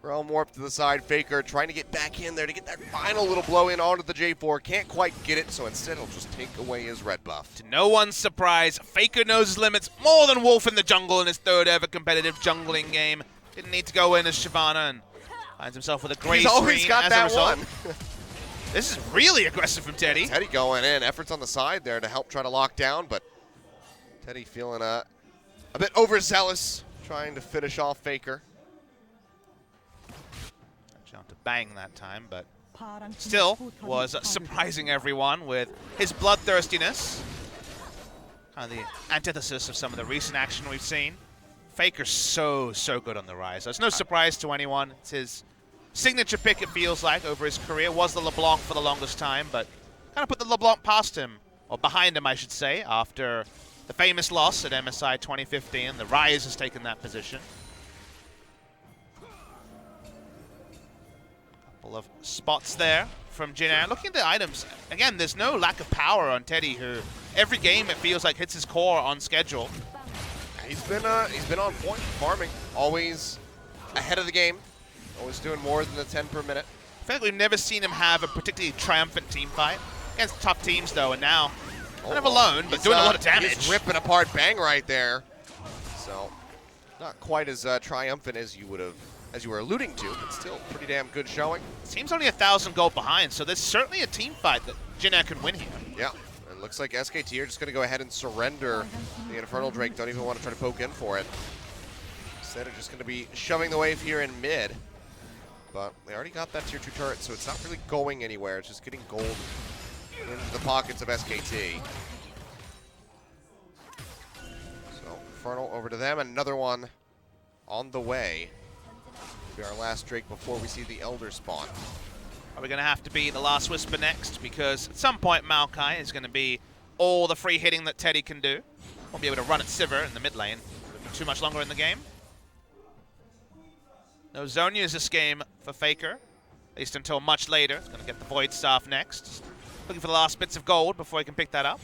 Braum warp to the side, FLICKR trying to get back in there to get that final little blow in onto the J4. Can't quite get it, so instead he'll just take away his red buff. To no one's surprise, FLICKR knows his limits more than Wolf in the jungle in his third ever competitive jungling game. Didn't need to go in as Shyvana and finds himself with a great He's always screen got as that a result. one. This is really aggressive from Teddy. Teddy going in, efforts on the side there to help try to lock down, but Teddy feeling a bit overzealous, trying to finish off FLICKR. To bang that time, but still was surprising everyone with his bloodthirstiness. Kind of the antithesis of some of the recent action we've seen. FLICKR's so good on the rise. It's no surprise to anyone. It's his signature pick, it feels like, over his career. Was the LeBlanc for the longest time, but kind of put the LeBlanc past him, or behind him, I should say, after the famous loss at MSI 2015. The Ryze has taken that position. Of spots there from Jin Air. Looking at the items, again, there's no lack of power on Teddy, who every game it feels like hits his core on schedule. He's been on point, farming, always ahead of the game, always doing more than the 10 per minute. I feel like we've never seen him have a particularly triumphant team fight against tough teams, though, and now kind of alone, but doing a lot of damage. He's ripping apart Bang right there. So, not quite as triumphant as you were alluding to, but still pretty damn good showing. Team's only 1,000 gold behind, so there's certainly a team fight that Jin Air can win here. Yeah, it looks like SKT are just going to go ahead and surrender the Infernal Drake. Don't even want to try to poke in for it. Instead, they're just going to be shoving the wave here in mid. But they already got that tier 2 turret, so it's not really going anywhere. It's just getting gold into the pockets of SKT. So, Infernal over to them, and another one on the way. Be our last Drake before we see the Elder spawn. Probably going to have to be the last Whisper next, because at some point Maokai is going to be all the free hitting that Teddy can do. Won't be able to run at Sivir in the mid lane for too much longer in the game. No Zhonya's this game for FLICKR, at least until much later. He's going to get the Void Staff next. Looking for the last bits of gold before he can pick that up.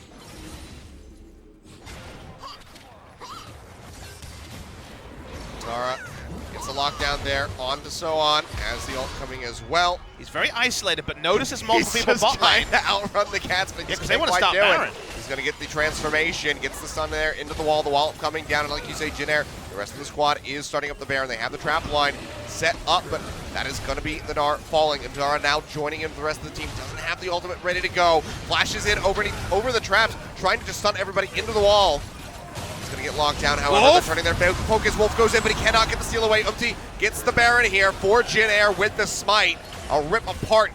Untara gets the lockdown there onto SoHwan, as the ult coming as well. He's very isolated, but notices multiple people bot lane. He's just trying to outrun the cats, but because they want to stop Baron. He's going to get the transformation, gets the stun there into the wall coming down, and like you say, Jin Air, the rest of the squad is starting up the Baron. They have the trap line set up, but that is going to be the Gnar falling. Untara now joining in with the rest of the team, doesn't have the ultimate ready to go. Flashes in over the traps, trying to just stun everybody into the wall. He's going to get locked down, however, they're turning their focus. Wolf goes in, but he cannot get the steal away. UmTi gets the Baron here for Jin Air with the smite. A rip apart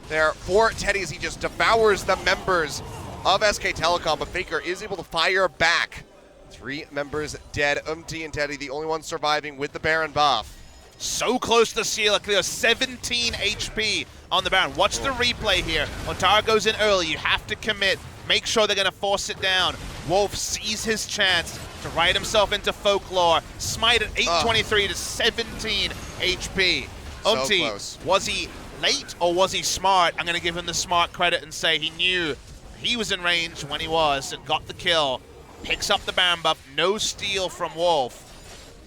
there for Teddy as he just devours the members of SK Telecom, but FLICKR is able to fire back. 3 members dead. UmTi and Teddy, the only ones surviving with the Baron buff. So close to the seal, a clear 17 HP on the Baron. Watch the replay here. Untara goes in early, you have to commit. Make sure they're going to force it down. Wolf sees his chance to write himself into FLICKR. Smite at 823 to 17 HP. UmTi, was he late or was he smart? I'm going to give him the smart credit and say he knew he was in range when he was and got the kill. Picks up the Baron buff, no steal from Wolf.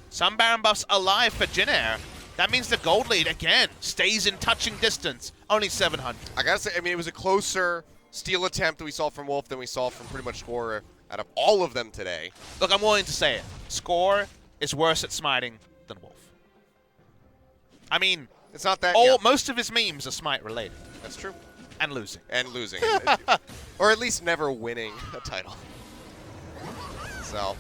Some Baron buffs alive for Jin Air. That means the gold lead, again, stays in touching distance. Only 700. I gotta say, I mean, it was a closer steal attempt that we saw from Wolf than we saw from pretty much Score out of all of them today. Look, I'm willing to say it. Score is worse at smiting than Wolf. I mean, it's not that. Most of his memes are smite related. That's true. And losing. And losing. Or at least never winning a title. So,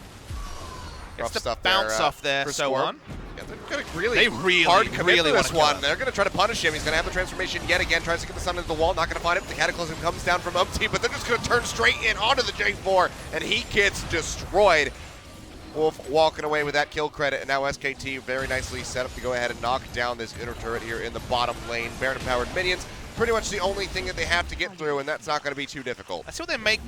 rough stuff bounce there, off there, SoHwan. Yeah, they're gonna really hard commit to this one. They're gonna try to punish him. He's gonna have the transformation yet again. Tries to get the sun into the wall. Not gonna find it. The Cataclysm comes down from UmTi, but they're just gonna turn straight in onto the J4, and he gets destroyed. Wolf walking away with that kill credit, and now SKT very nicely set up to go ahead and knock down this inner turret here in the bottom lane. Baron-empowered minions, pretty much the only thing that they have to get through, and that's not gonna be too difficult. Let's see what they make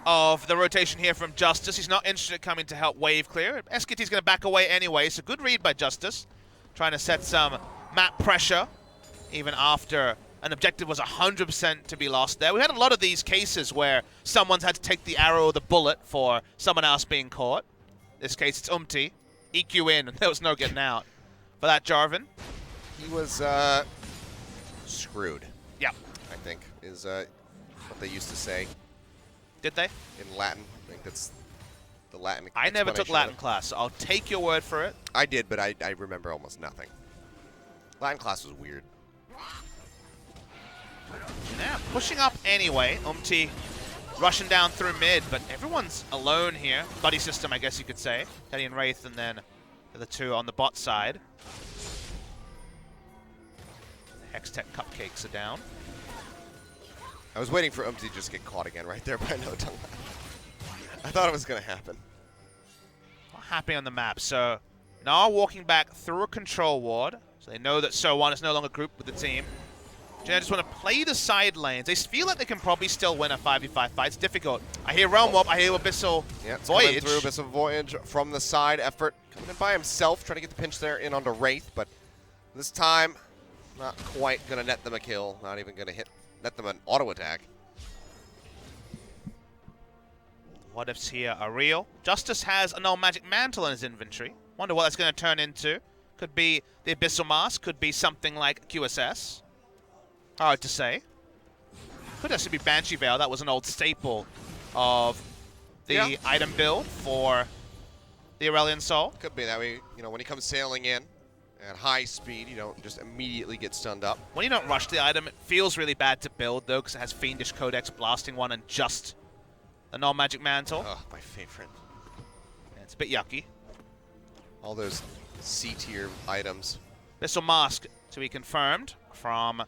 of the rotation here from Justice. He's not interested in coming to help wave clear. SKT's going to back away anyway, so good read by Justice. Trying to set some map pressure, even after an objective was 100% to be lost there. We had a lot of these cases where someone's had to take the arrow or the bullet for someone else being caught. In this case, it's UmTi. EQ in, and there was no getting out. For that Jarvan. He was screwed. Yeah. I think, is what they used to say. Did they? In Latin. I think that's the Latin I never took Latin class, so I'll take your word for it. I did, but I remember almost nothing. Latin class was weird. Yeah, pushing up anyway. UmTi rushing down through mid, but everyone's alone here. Buddy system, I guess you could say. Teddy and Wraith, and then the two on the bot side. The Hextech cupcakes are down. I was waiting for UmTi to just get caught again right there, but I know it. I thought it was going to happen. Not happening on the map. So Gnar walking back through a control ward. So they know that SoHwan is no longer grouped with the team. Jin Air just want to play the side lanes. They feel like they can probably still win a 5v5 fight. It's difficult. I hear Realm Warp. I hear Abyssal Voyage. Through Abyssal Voyage from the side. Effort coming in by himself, trying to get the pinch there in onto Wraith, but this time not quite going to net them a kill. Not even going to net them an auto attack. What ifs here are real. Justice has a null magic mantle in his inventory. Wonder what that's going to turn into. Could be the Abyssal Mask. Could be something like QSS. Hard to say. Could actually be Banshee Veil. That was an old staple of the item build for the Aurelion Sol. Could be that way. You know, when he comes sailing in at high speed, you don't just immediately get stunned up. When you don't rush the item, it feels really bad to build, though, because it has Fiendish Codex, Blasting One, and just the null magic mantle. Oh, my favorite. Yeah, it's a bit yucky. All those C-tier items. Abyssal Mask to be confirmed from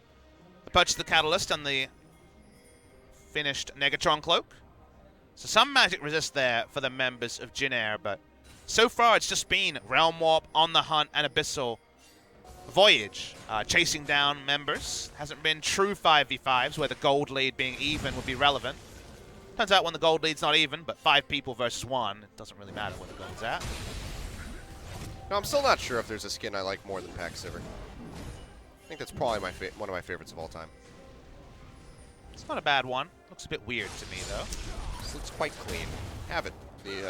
the purchase of the Catalyst and the finished Negatron Cloak. So some magic resist there for the members of Jin Air, but so far it's just been Realm Warp, On the Hunt, and Abyssal Voyage chasing down members. Hasn't been true 5v5s where the gold lead being even would be relevant. Turns out when the gold lead's not even, but 5 people versus 1, it doesn't really matter where the gold's at. No, I'm still not sure if there's a skin I like more than Pack Sivir. I think that's probably one of my favorites of all time. It's not a bad one. Looks a bit weird to me, though. This looks quite clean. Have it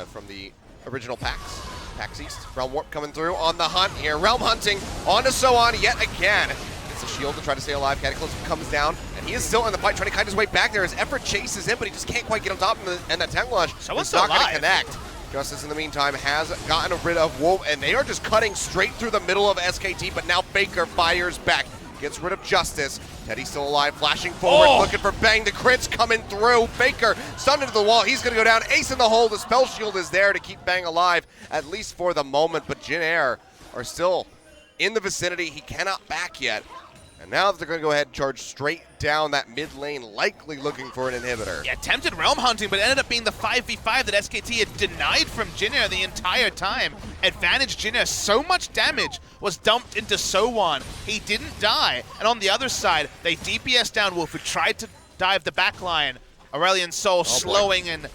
from the original packs. PAX East. Realm Warp coming through on the hunt here. Realm hunting onto SoHwan yet again. Gets a shield to try to stay alive. Cataclysm comes down, and he is still in the fight, trying to kite his way back there. His effort chases him, but he just can't quite get on top of him, and that Tank Launch is not going to connect. Justice, in the meantime, has gotten rid of Wolf, and they are just cutting straight through the middle of SKT, but now FLICKR fires back. Gets rid of Justice. Teddy's still alive, flashing forward, looking for Bang. The crit's coming through. FLICKR stunned into the wall. He's going to go down. Ace in the hole. The spell shield is there to keep Bang alive, at least for the moment. But Jin Air are still in the vicinity. He cannot back yet. And now they're going to go ahead and charge straight down that mid lane, likely looking for an inhibitor. Yeah, attempted realm hunting, but ended up being the 5v5 that SKT had denied from Jin Air the entire time. Advantage Jin Air. So much damage was dumped into SoHwan. He didn't die. And on the other side, they DPS down Wolf, who tried to dive the backline. Aurelion Sol slowing and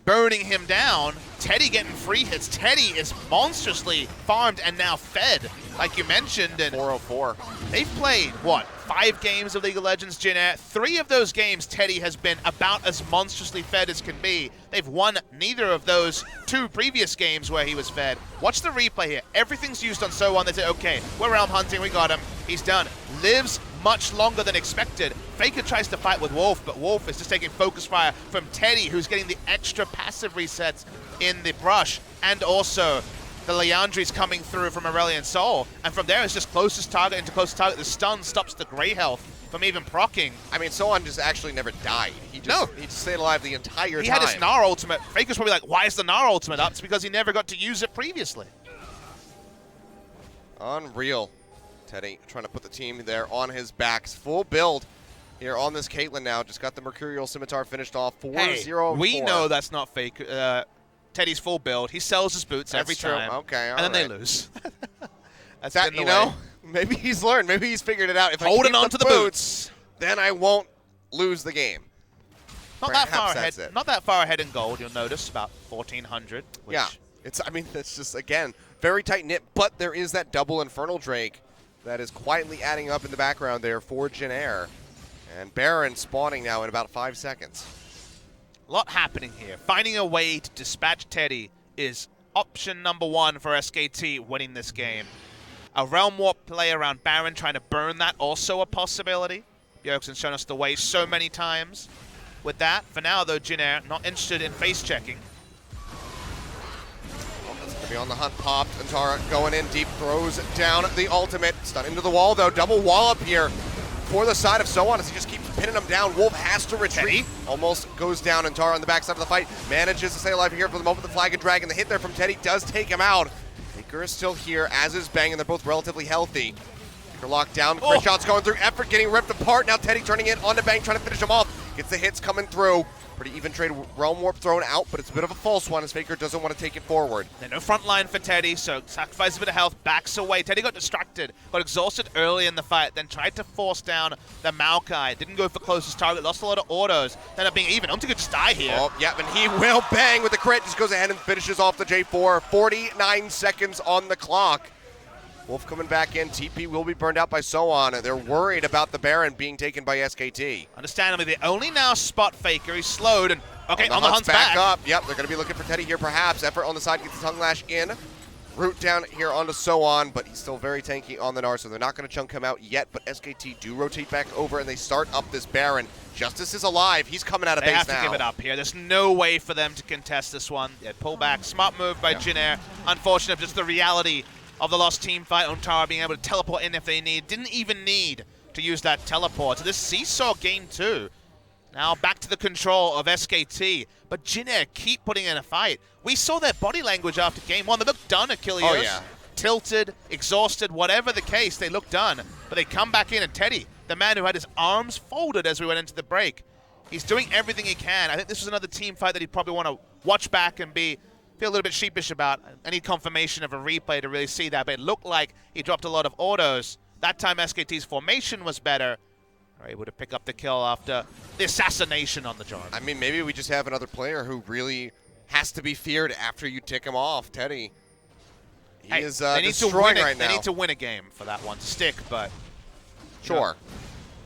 burning him down. Teddy getting free hits. Teddy is monstrously farmed and now fed, like you mentioned. And 404. they've played, what, 5 games of League of Legends, Jin Air? 3 of those games, Teddy has been about as monstrously fed as can be. They've won neither of those 2 previous games where he was fed. Watch the replay here. Everything's used on SoHwan. They say, okay, we're realm hunting, we got him. He's done. Lives much longer than expected. FLICKR tries to fight with Wolf, but Wolf is just taking focus fire from Teddy, who's getting the extra passive resets in the brush, and also the Leandri's coming through from Aurelion Sol, and from there it's just closest target into closest target. The stun stops the Grey health from even proccing. I mean, SoHwan just actually never died. He just stayed alive the entire time. He had his Gnar ultimate. FLICKR's probably like, why is the Gnar ultimate up? It's because he never got to use it previously. Unreal. Teddy trying to put the team there on his backs. Full build here on this Caitlyn now. Just got the Mercurial Scimitar finished off. 4-0-4. We know that's not fake. Teddy's full build. He sells his boots every time. Okay, all and then right. they lose. That's that, you know, maybe he's learned. Maybe he's figured it out. If holding I on keep to the boots, then I won't lose the game. Not Perhaps that far ahead. that's it. Not that far ahead in gold. You'll notice about 1,400. Which Yeah, I mean, it's just again very tight knit. But there is that double Infernal Drake that is quietly adding up in the background there for Jin Air, and Baron spawning now in about 5 seconds. A lot happening here. Finding a way to dispatch Teddy is option number 1 for SKT winning this game. A Realm Warp play around Baron, trying to burn that, also a possibility. Bjergsen's shown us the way so many times with that. For now, though, Jin Air not interested in face checking. Gonna be on the hunt, popped. Untara going in deep, throws down the ultimate. Stun into the wall, though. Double wall up here for the side of SoHwan as he just keeps pinning him down. Wolf has to retreat. Teddy almost goes down. Untara on the backside of the fight manages to stay alive here for the moment. The Flag and Dragon, the hit there from Teddy does take him out. FLICKR is still here, as is Bang, and they're both relatively healthy. FLICKR locked down. Crit shots going through. Effort getting ripped apart. Now Teddy turning it onto Bang, trying to finish him off. Gets the hits coming through. Pretty even trade. Realm Warp thrown out, but it's a bit of a false one as FLICKR doesn't want to take it forward. There's no front line for Teddy, so sacrifices a bit of health, backs away. Teddy got distracted, got exhausted early in the fight, then tried to force down the Maokai. Didn't go for closest target, lost a lot of autos. Ended up being even. UmTi could just die here. Oh, yeah, and he will bang with the crit. Just goes ahead and finishes off the J4. 49 seconds on the clock. Wolf coming back in. TP will be burned out by SoHwan. They're worried about the Baron being taken by SKT. Understandably, they only now spot FLICKR. He's slowed, and okay, on the hunt's back up. Yep, they're going to be looking for Teddy here perhaps. Effort on the side gets the Tongue Lash in. Root down here onto SoHwan, but he's still very tanky on the Gnar, so they're not going to chunk him out yet, but SKT do rotate back over, and they start up this Baron. Justice is alive. He's coming out of base now. They have to give it up here. There's no way for them to contest this one. They pull back. Smart move by Jin Air. Unfortunate, just the reality of the lost team fight. Untara being able to teleport in if they need. Didn't even need to use that teleport. So this seesaw game 2. Now back to the control of SKT. But Jin Air keep putting in a fight. We saw their body language after game 1. They looked done, Achilles. Oh, yeah. Tilted, exhausted, whatever the case, they looked done. But they come back in, and Teddy, the man who had his arms folded as we went into the break, he's doing everything he can. I think this was another team fight that he'd probably want to watch back and feel a little bit sheepish about. I need confirmation of a replay to really see that, but it looked like he dropped a lot of autos. That time SKT's formation was better. Are able to pick up the kill after the assassination on the Jarvan. I mean, maybe we just have another player who really has to be feared after you tick him off. Teddy. He is destroying right now. They need to win a game for that one to stick, but sure. You know,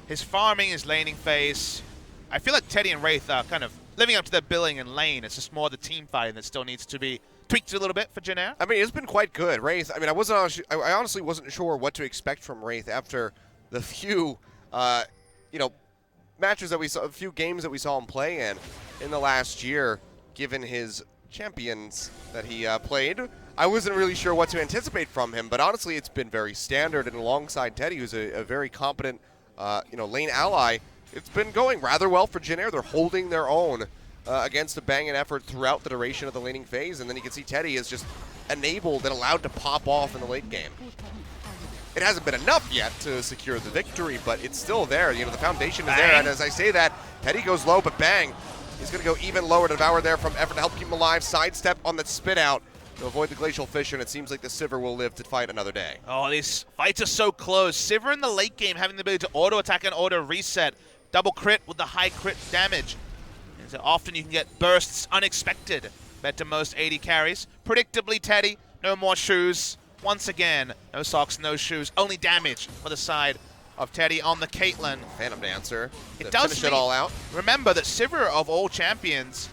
his farming, his laning phase. I feel like Teddy and Wraith are kind of living up to their billing in lane. It's just more the team fighting that still needs to be tweaked a little bit for Jin Air. I mean, it's been quite good. Wraith, I mean, I honestly wasn't sure what to expect from Wraith after the few, matches that we saw, a few games that we saw him play in the last year, given his champions that he played. I wasn't really sure what to anticipate from him, but honestly, it's been very standard, and alongside Teddy, who's a very competent, lane ally, it's been going rather well for Jin Air. They're holding their own against a banging effort throughout the duration of the laning phase, and then you can see Teddy is just enabled and allowed to pop off in the late game. It hasn't been enough yet to secure the victory, but it's still there. You know, the foundation is there, and as I say that, Teddy goes low, but bang, he's going to go even lower. Devour there from effort to help keep him alive. Sidestep on the spit out to avoid the Glacial Fissure, and it seems like the Sivir will live to fight another day. Oh, these fights are so close. Sivir in the late game having the ability to auto-attack and auto-reset. Double crit with the high crit damage. And so often you can get bursts unexpected compared to most AD carries. Predictably, Teddy, no more shoes. Once again, no socks, no shoes, only damage for the side of Teddy on the Caitlyn. Phantom Dancer. It does finish it all out. Remember that Sivir, of all champions,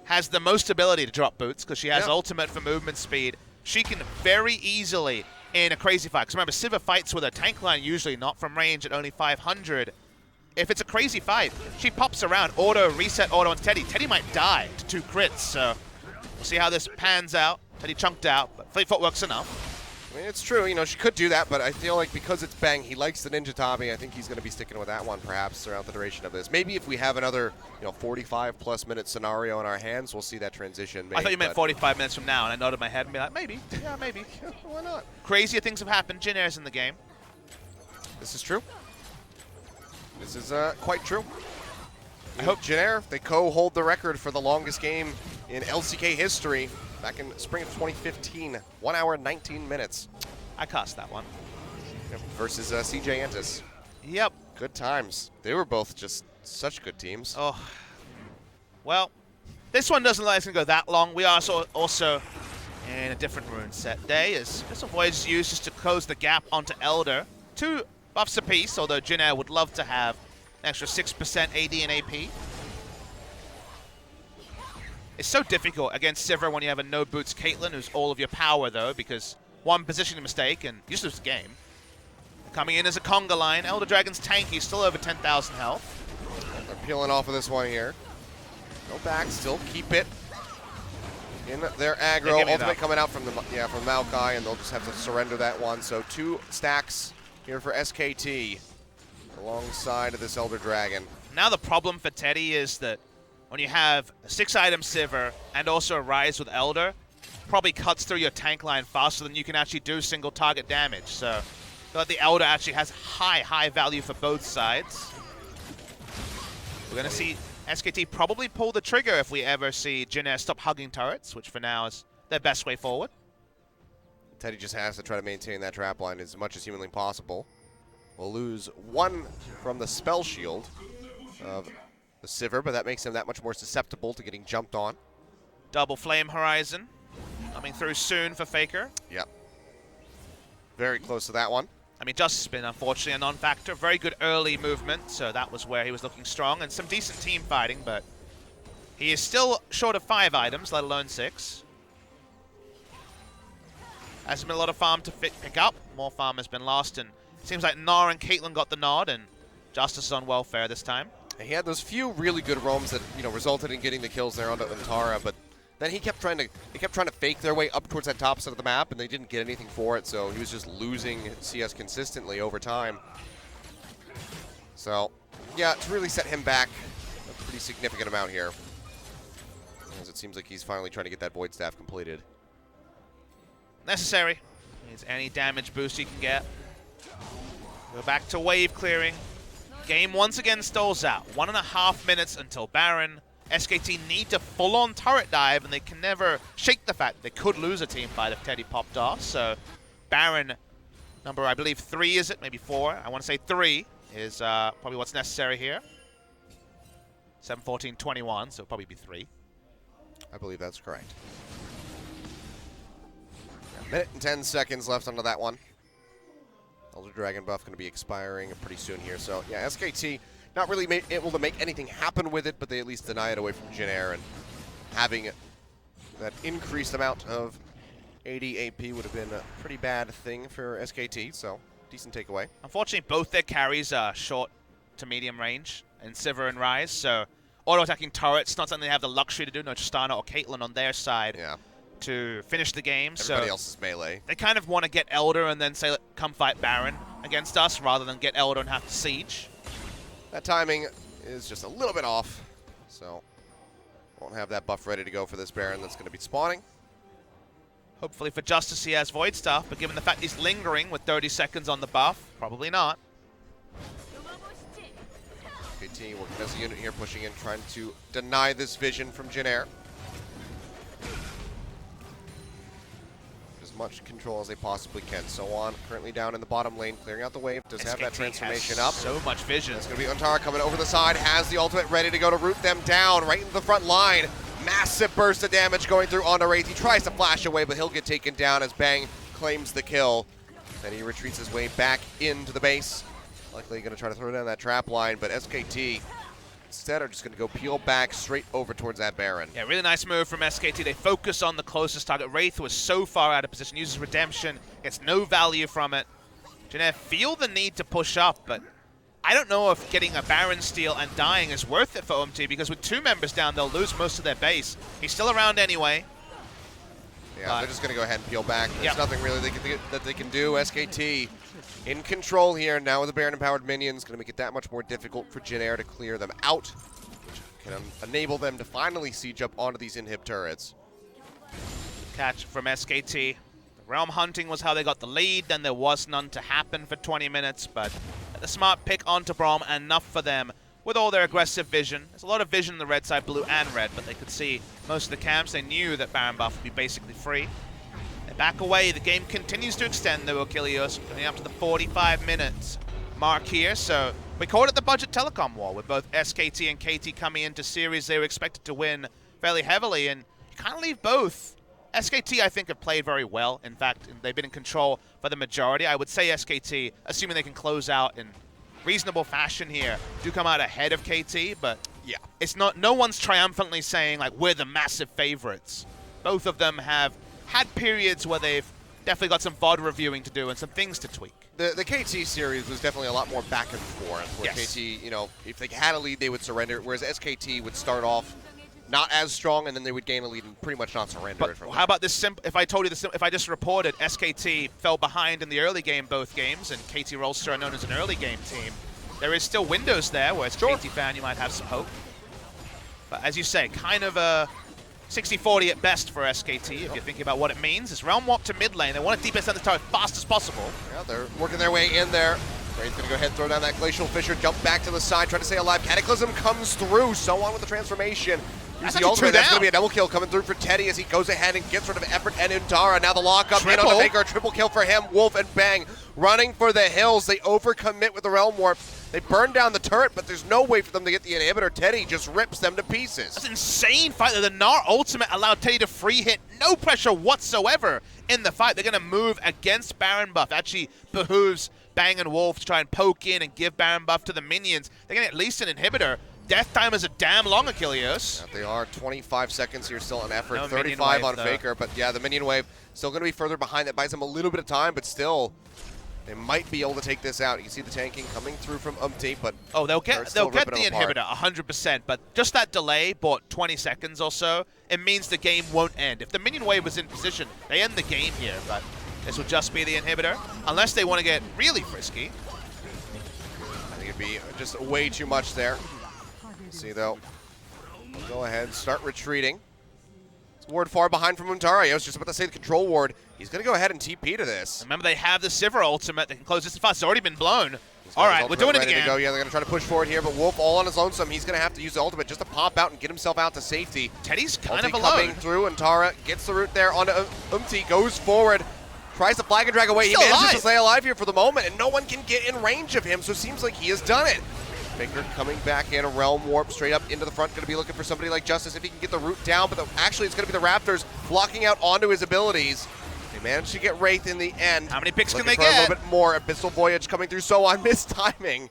has the most ability to drop boots because she has ultimate for movement speed. She can very easily, in a crazy fight, because remember, Sivir fights with a tank line usually, not from range at only 500. If it's a crazy fight, she pops around, auto, reset, auto on Teddy. Teddy might die to 2 crits, so we'll see how this pans out. Teddy chunked out, but fleet footwork's enough. I mean, it's true, you know, she could do that, but I feel like because it's Bang, he likes the Ninja Tommy. I think he's going to be sticking with that one perhaps throughout the duration of this. Maybe if we have another, 45+ minute scenario in our hands, we'll see that transition made. I thought you meant 45 minutes from now, and I nodded my head and be like, maybe. Yeah, maybe. Why not? Crazier things have happened. Jin Air's in the game. This is true. This is quite true. I hope Jin Air, they co-hold the record for the longest game in LCK history back in spring of 2015. 1 hour, 19 minutes. I cast that one. Versus CJ Antis. Yep. Good times. They were both just such good teams. Oh. Well, this one doesn't let us go that long. We are also in a different rune set day as Crystal Void is used just to close the gap onto Elder. 2 buffs apiece, although Jin Air would love to have an extra 6% AD and AP. It's so difficult against Sivir when you have a no-boots Caitlyn, who's all of your power, though, because one positioning mistake and you just lose the game. Coming in as a conga line, Elder Dragon's tanky, still over 10,000 health. They're peeling off of this one here. Go back, still keep it in their aggro. Ultimate coming out from from Maokai, and they'll just have to surrender that one. So 2 stacks here for SKT alongside of this Elder Dragon. Now the problem for Teddy is that when you have a 6-item Sivir and also a Ryze with Elder, probably cuts through your tank line faster than you can actually do single target damage. So I feel like the Elder actually has high value for both sides. We're going to see SKT probably pull the trigger if we ever see Jin Air stop hugging turrets, which for now is their best way forward. Teddy just has to try to maintain that trap line as much as humanly possible. We'll lose 1 from the spell shield of the Sivir, but that makes him that much more susceptible to getting jumped on. Double Flame Horizon coming through soon for FLICKR. Yep. Very close to that one. I mean, Justice has been, unfortunately, a non-factor. Very good early movement, so that was where he was looking strong. And some decent team fighting, but he is still short of 5 items, let alone 6. Hasn't been a lot of farm to pick up. More farm has been lost, and it seems like Gnar and Caitlyn got the nod, and Justice is on welfare this time. He had those few really good roams that resulted in getting the kills there onto Untara, but then he kept trying to fake their way up towards that top side of the map, and they didn't get anything for it. So he was just losing CS consistently over time. So yeah, it's really set him back a pretty significant amount here, as it seems like he's finally trying to get that Void Staff completed. Necessary. Needs any damage boost you can get. Go back to wave clearing. Game once again stalls out. 1.5 minutes until Baron. SKT need to full-on turret dive, and they can never shake the fact they could lose a team fight if Teddy popped off. So Baron, number I believe 3 is it? Maybe 4. I want to say 3 is probably what's necessary here. 7-14-21, so it'll probably be 3. I believe that's correct. Yeah, 1 minute and 10 seconds left onto that one. Elder Dragon buff going to be expiring pretty soon here. So, yeah, SKT not really able to make anything happen with it, but they at least deny it away from Jin Air, and having that increased amount of AD AP would have been a pretty bad thing for SKT, so decent takeaway. Unfortunately, both their carries are short to medium range in Sivir and Ryze, so auto-attacking turrets, not something they have the luxury to do, no Tristana or Caitlyn on their side. Yeah. To finish the game. Everybody else is melee. They kind of want to get Elder and then say, come fight Baron against us, rather than get Elder and have to siege. That timing is just a little bit off, so won't have that buff ready to go for this Baron that's going to be spawning. Hopefully for Justice he has Void Stuff, but given the fact he's lingering with 30 seconds on the buff, probably not. SKT working as a unit here, pushing in, trying to deny this vision from Jin Air. much control as they possibly can. SoHwan currently down in the bottom lane, clearing out the wave. Does have that SKT transformation has up. So much vision. It's going to be Untara coming over the side, has the ultimate ready to go to root them down right into the front line. Massive burst of damage going through onto Wraith. He tries to flash away, but he'll get taken down as Bang claims the kill. Then he retreats his way back into the base. Likely going to try to throw down that trap line, but SKT instead are just going to go peel back straight over towards that Baron. Yeah, really nice move from SKT. They focus on the closest target. Wraith was so far out of position, uses Redemption, gets no value from it. Jin Air feel the need to push up, but I don't know if getting a Baron steal and dying is worth it for UmTi, because with 2 members down, they'll lose most of their base. He's still around anyway. Yeah, they're just going to go ahead and peel back. There's nothing really that they can do. SKT in control here. Now with the Baron-empowered minions, going to make it that much more difficult for Jin Air to clear them out, which can enable them to finally siege up onto these inhib turrets. Catch from SKT. Realm hunting was how they got the lead, then there was none to happen for 20 minutes, but the smart pick onto Braum, enough for them with all their aggressive vision. There's a lot of vision on the red side, blue and red, but they could see most of the camps. They knew that Baron buff would be basically free. They back away. The game continues to extend, though, Achilles, coming up to the 45 minutes mark here. So we called it the budget telecom war, with both SKT and KT coming into series they were expected to win fairly heavily, and you kind of leave both. SKT, I think, have played very well. In fact, they've been in control for the majority. I would say SKT, assuming they can close out in reasonable fashion here, do come out ahead of KT, but yeah, it's not. No one's triumphantly saying, like, we're the massive favorites. Both of them have had periods where they've definitely got some VOD reviewing to do and some things to tweak. The KT series was definitely a lot more back and forth, where KT, you know, if they had a lead, they would surrender, whereas SKT would start off not as strong, and then they would gain a lead and pretty much not surrender it from how about this if I told you this, if I just reported SKT fell behind in the early game both games, and KT Rolster are known as an early game team, there is still windows there where as a KT fan you might have some hope. But as you say, kind of a 60-40 at best for SKT if you're thinking about what it means. It's Realm Warp to mid lane. They want to DPS down the tower as fast as possible. Yeah, they're working their way in there. Wraith's going to go ahead and throw down that Glacial Fissure, jump back to the side, try to stay alive. Cataclysm comes through, SoHwan with the transformation. That's the ultimate. That's going to be a double kill coming through for Teddy as he goes ahead and gets rid of Effort and Untara. Now the lockup in on the FLICKR, triple kill for him. Wolf and Bang running for the hills. They overcommit with the Realm Warp. They burn down the turret, but there's no way for them to get the inhibitor. Teddy just rips them to pieces. That's an insane fight. The Gnar ultimate allowed Teddy to free hit. No pressure whatsoever in the fight. They're going to move against Baron buff. Actually behooves Bang and Wolf to try and poke in and give Baron buff to the minions. They're going to at least an inhibitor. Death time is a damn long, Achilles. Yeah, they are 25 seconds here still on Effort, no 35 on though. FLICKR, but yeah, the minion wave still going to be further behind. That buys them a little bit of time, but still, they might be able to take this out. You can see the tanking coming through from UmTi, but oh, they'll get the inhibitor 100%, but just that delay, bought 20 seconds or so, it means the game won't end. If the minion wave was in position, they end the game here, but this will just be the inhibitor, unless they want to get really frisky. I think it'd be just way too much there. See though, we'll go ahead and start retreating. It's ward far behind from Untara. I was just about to say the control ward. He's going to go ahead and TP to this. Remember, they have the Sivir ultimate. They can close this fast. It's already been blown. All right, we're doing it again. Yeah, they're going to try to push forward here, but Wolf all on his lonesome. He's going to have to use the ultimate just to pop out and get himself out to safety. Teddy's kind of alone. Coming through, Untara gets the root there onto UmTi, goes forward, tries to flag and drag away. He manages to stay alive here for the moment, and no one can get in range of him, so it seems like he has done it. FLICKR coming back in, a Realm Warp straight up into the front. Going to be looking for somebody like Justice if he can get the root down, but actually it's going to be the Raptors blocking out onto his abilities. They managed to get Wraith in the end. How many picks can they get? get? A little bit more. Abyssal Voyage coming through SoHwan, missed timing.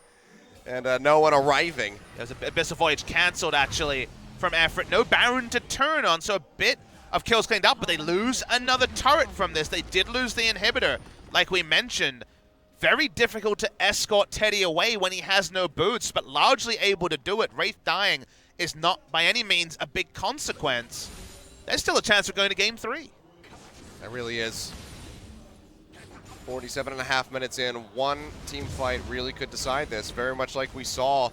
And no one arriving. There's a Abyssal Voyage cancelled, actually, from Effort. No Baron to turn on, so a bit of kills cleaned up, but they lose another turret from this. They did lose the inhibitor, like we mentioned. Very difficult to escort Teddy away when he has no boots, but largely able to do it. Wraith dying is not by any means a big consequence. There's still a chance of going to Game 3. That really is. 47.5 minutes in, one team fight really could decide this, very much like we saw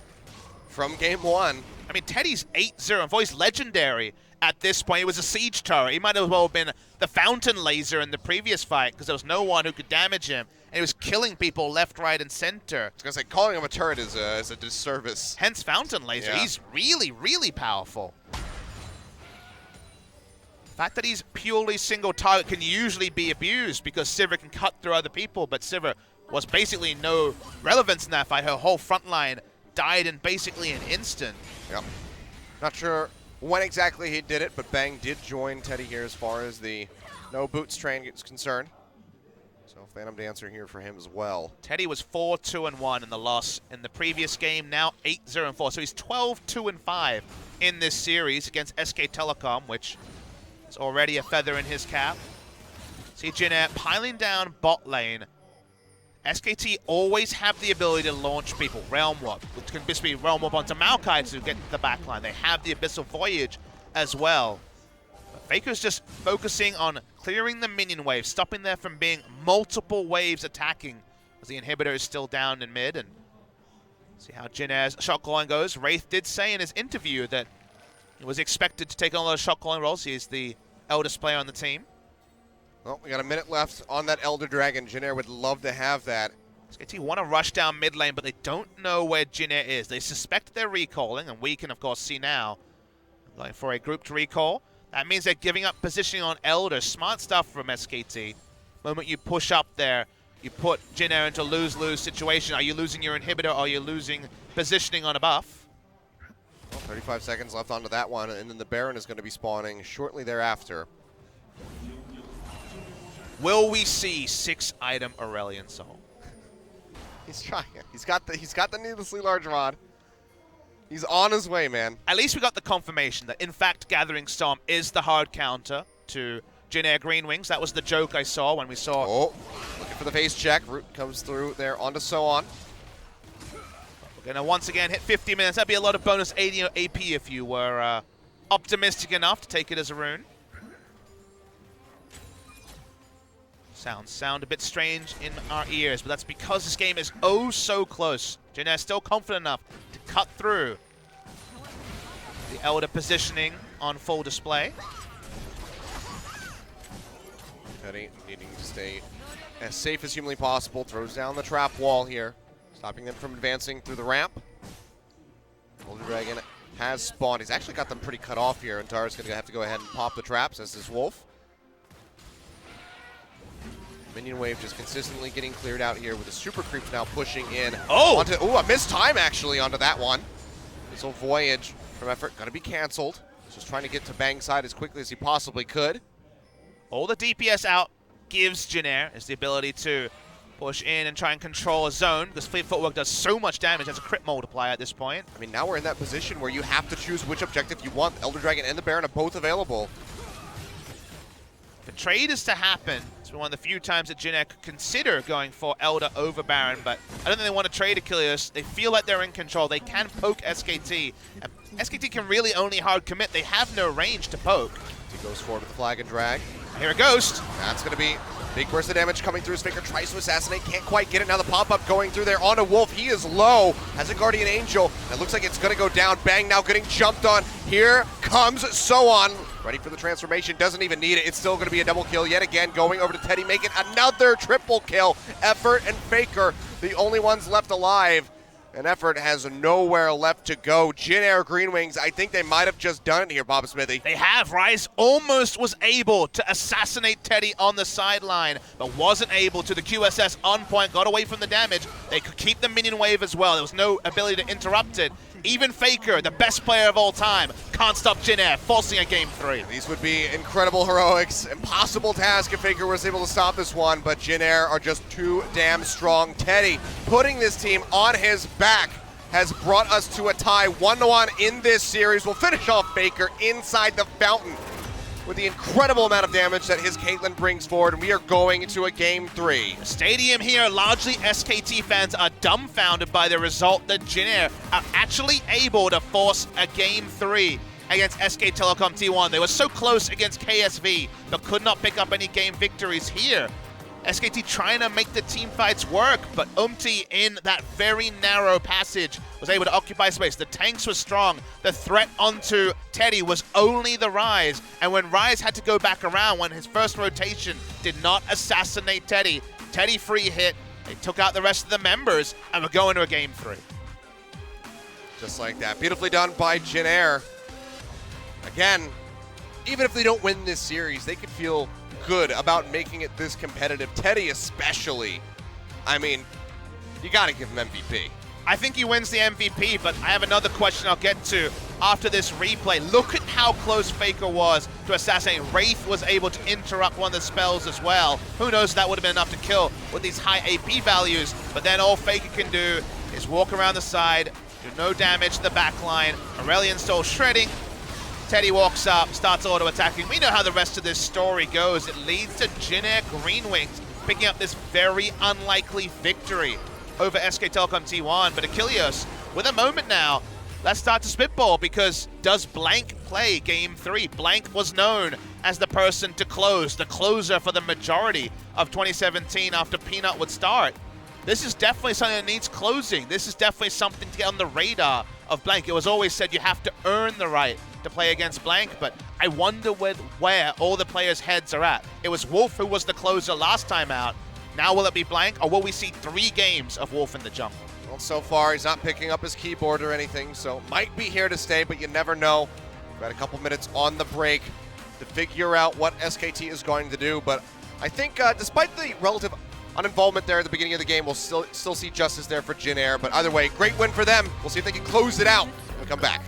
from Game 1. I mean, Teddy's 8-0, and Voice legendary at this point. He was a siege turret. He might as well have been the fountain laser in the previous fight because there was no one who could damage him. And he was killing people left, right, and center. I was going to say, calling him a turret is a disservice. Hence fountain laser. Yeah. He's really, really powerful. The fact that he's purely single target can usually be abused because Sivir can cut through other people, but Sivir was basically no relevance in that fight. Her whole front line died in basically an instant. Yep. Not sure when exactly he did it, but Bang did join Teddy here as far as the no boots train is concerned. So Phantom Dancer here for him as well. Teddy was 4-2-1 in the loss in the previous game, now 8-0-4. So he's 12-2-5 in this series against SK Telecom, which is already a feather in his cap. See Jin Air piling down bot lane. SKT always have the ability to launch people. Realm Warp, which can just be Realm Warp onto Maokai to get the backline. They have the Abyssal Voyage as well. But FLICKR's just focusing on clearing the minion wave, stopping there from being multiple waves attacking as the inhibitor is still down in mid. And see how Jin Air's shot calling goes. Wraith did say in his interview that he was expected to take on those shot calling roles. He is the eldest player on the team. Well, we got a minute left on that Elder Dragon. Jin Air would love to have that. SKT want to rush down mid lane, but they don't know where Jin Air is. They suspect they're recalling, and we can, of course, see now. Going for a grouped recall. That means they're giving up positioning on Elder. Smart stuff from SKT. Moment you push up there, you put Jin Air into lose-lose situation. Are you losing your inhibitor, or are you losing positioning on a buff? Well, 35 seconds left onto that one, and then the Baron is going to be spawning shortly thereafter. Will we see 6-item Aurelion Sol? He's trying. He's got the needlessly large rod. He's on his way, man. At least we got the confirmation that, in fact, Gathering Storm is the hard counter to Jin Air GreenWings. That was the joke I saw when we saw... Oh, looking for the face check. Root comes through there onto SoHwan. We're going to once again hit 50 minutes. That'd be a lot of bonus AD or AP if you were optimistic enough to take it as a rune. Sound a bit strange in our ears, but that's because this game is oh so close. Jin Air still confident enough to cut through. The Elder positioning on full display. Teddy needing to stay as safe as humanly possible. Throws down the trap wall here, stopping them from advancing through the ramp. Elder Dragon has spawned. He's actually got them pretty cut off here. Untara's going to have to go ahead and pop the traps as this Wolf. Minion wave just consistently getting cleared out here with the super creeps now pushing in. Oh! A missed time actually onto that one. Abyssal Voyage from Effort gonna be canceled. Just trying to get to Bang's side as quickly as he possibly could. All the DPS out gives Jin Air is the ability to push in and try and control a zone, because Fleet Footwork does so much damage as a crit multiplier at this point. I mean, now we're in that position where you have to choose which objective you want. Elder Dragon and the Baron are both available. If a trade is to happen, it's been one of the few times that Jin Air could consider going for Elder over Baron, but I don't think they want to trade Achilles. They feel like they're in control. They can poke SKT. And SKT can really only hard commit. They have no range to poke. He goes forward with the flag and drag. Here it goes. That's going to be big burst of damage coming through. FLICKR tries to assassinate, can't quite get it. Now the pop-up going through there onto Wolf. He is low, has a Guardian Angel. It looks like it's going to go down. Bang now getting jumped on. Here comes SoHwan. Ready for the transformation, doesn't even need it. It's still going to be a double kill yet again, going over to Teddy, making another triple kill. Effort and FLICKR, the only ones left alive. And Effort has nowhere left to go. Jin Air GreenWings, I think they might have just done it here, Bob Smithy. They have. Ryze almost was able to assassinate Teddy on the sideline, but wasn't able to. The QSS on point, got away from the damage. They could keep the minion wave as well. There was no ability to interrupt it. Even FLICKR, the best player of all time, can't stop Jin Air, forcing a game 3. These would be incredible heroics. Impossible task if FLICKR was able to stop this one, but Jin Air are just too damn strong. Teddy, putting this team on his back, has brought us to a tie 1-1 in this series. We'll finish off FLICKR inside the fountain with the incredible amount of damage that his Caitlyn brings forward, and we are going into a game 3. The stadium here, largely SKT fans, are dumbfounded by the result that Jin Air are actually able to force a game 3 against SK Telecom T1. They were so close against KSV, but could not pick up any game victories here. SKT trying to make the team fights work, but UmTi in that very narrow passage was able to occupy space. The tanks were strong. The threat onto Teddy was only the Ryze, and when Ryze had to go back around when his first rotation did not assassinate Teddy, Teddy free hit, they took out the rest of the members, and we're going to a game 3. Just like that. Beautifully done by Jin Air. Again, even if they don't win this series, they could feel good about making it this competitive. Teddy especially. I mean, you got to give him MVP. I think he wins the MVP, but I have another question I'll get to after this replay. Look at how close FLICKR was to assassinate. Wraith was able to interrupt one of the spells as well. Who knows, that would have been enough to kill with these high AP values, but then all FLICKR can do is walk around the side, do no damage to the backline. Aurelion Sol shredding. Teddy walks up, starts auto-attacking. We know how the rest of this story goes. It leads to Jin Air GreenWings picking up this very unlikely victory over SK Telecom T1, but Achilles with a moment now. Let's start to spitball, because does Blank play Game 3? Blank was known as the person to close, the closer for the majority of 2017 after Peanut would start. This is definitely something that needs closing. This is definitely something to get on the radar of Blank. It was always said you have to earn the right to play against Blank, but I wonder where all the players' heads are at. It was Wolf who was the closer last time out. Now will it be Blank, or will we see 3 games of Wolf in the jungle? Well, so far he's not picking up his keyboard or anything, so might be here to stay, but you never know. We've got a couple minutes on the break to figure out what SKT is going to do, but I think despite the relative uninvolvement there at the beginning of the game, we'll still see justice there for Jin Air, but either way, great win for them. We'll see if they can close it out when we come back.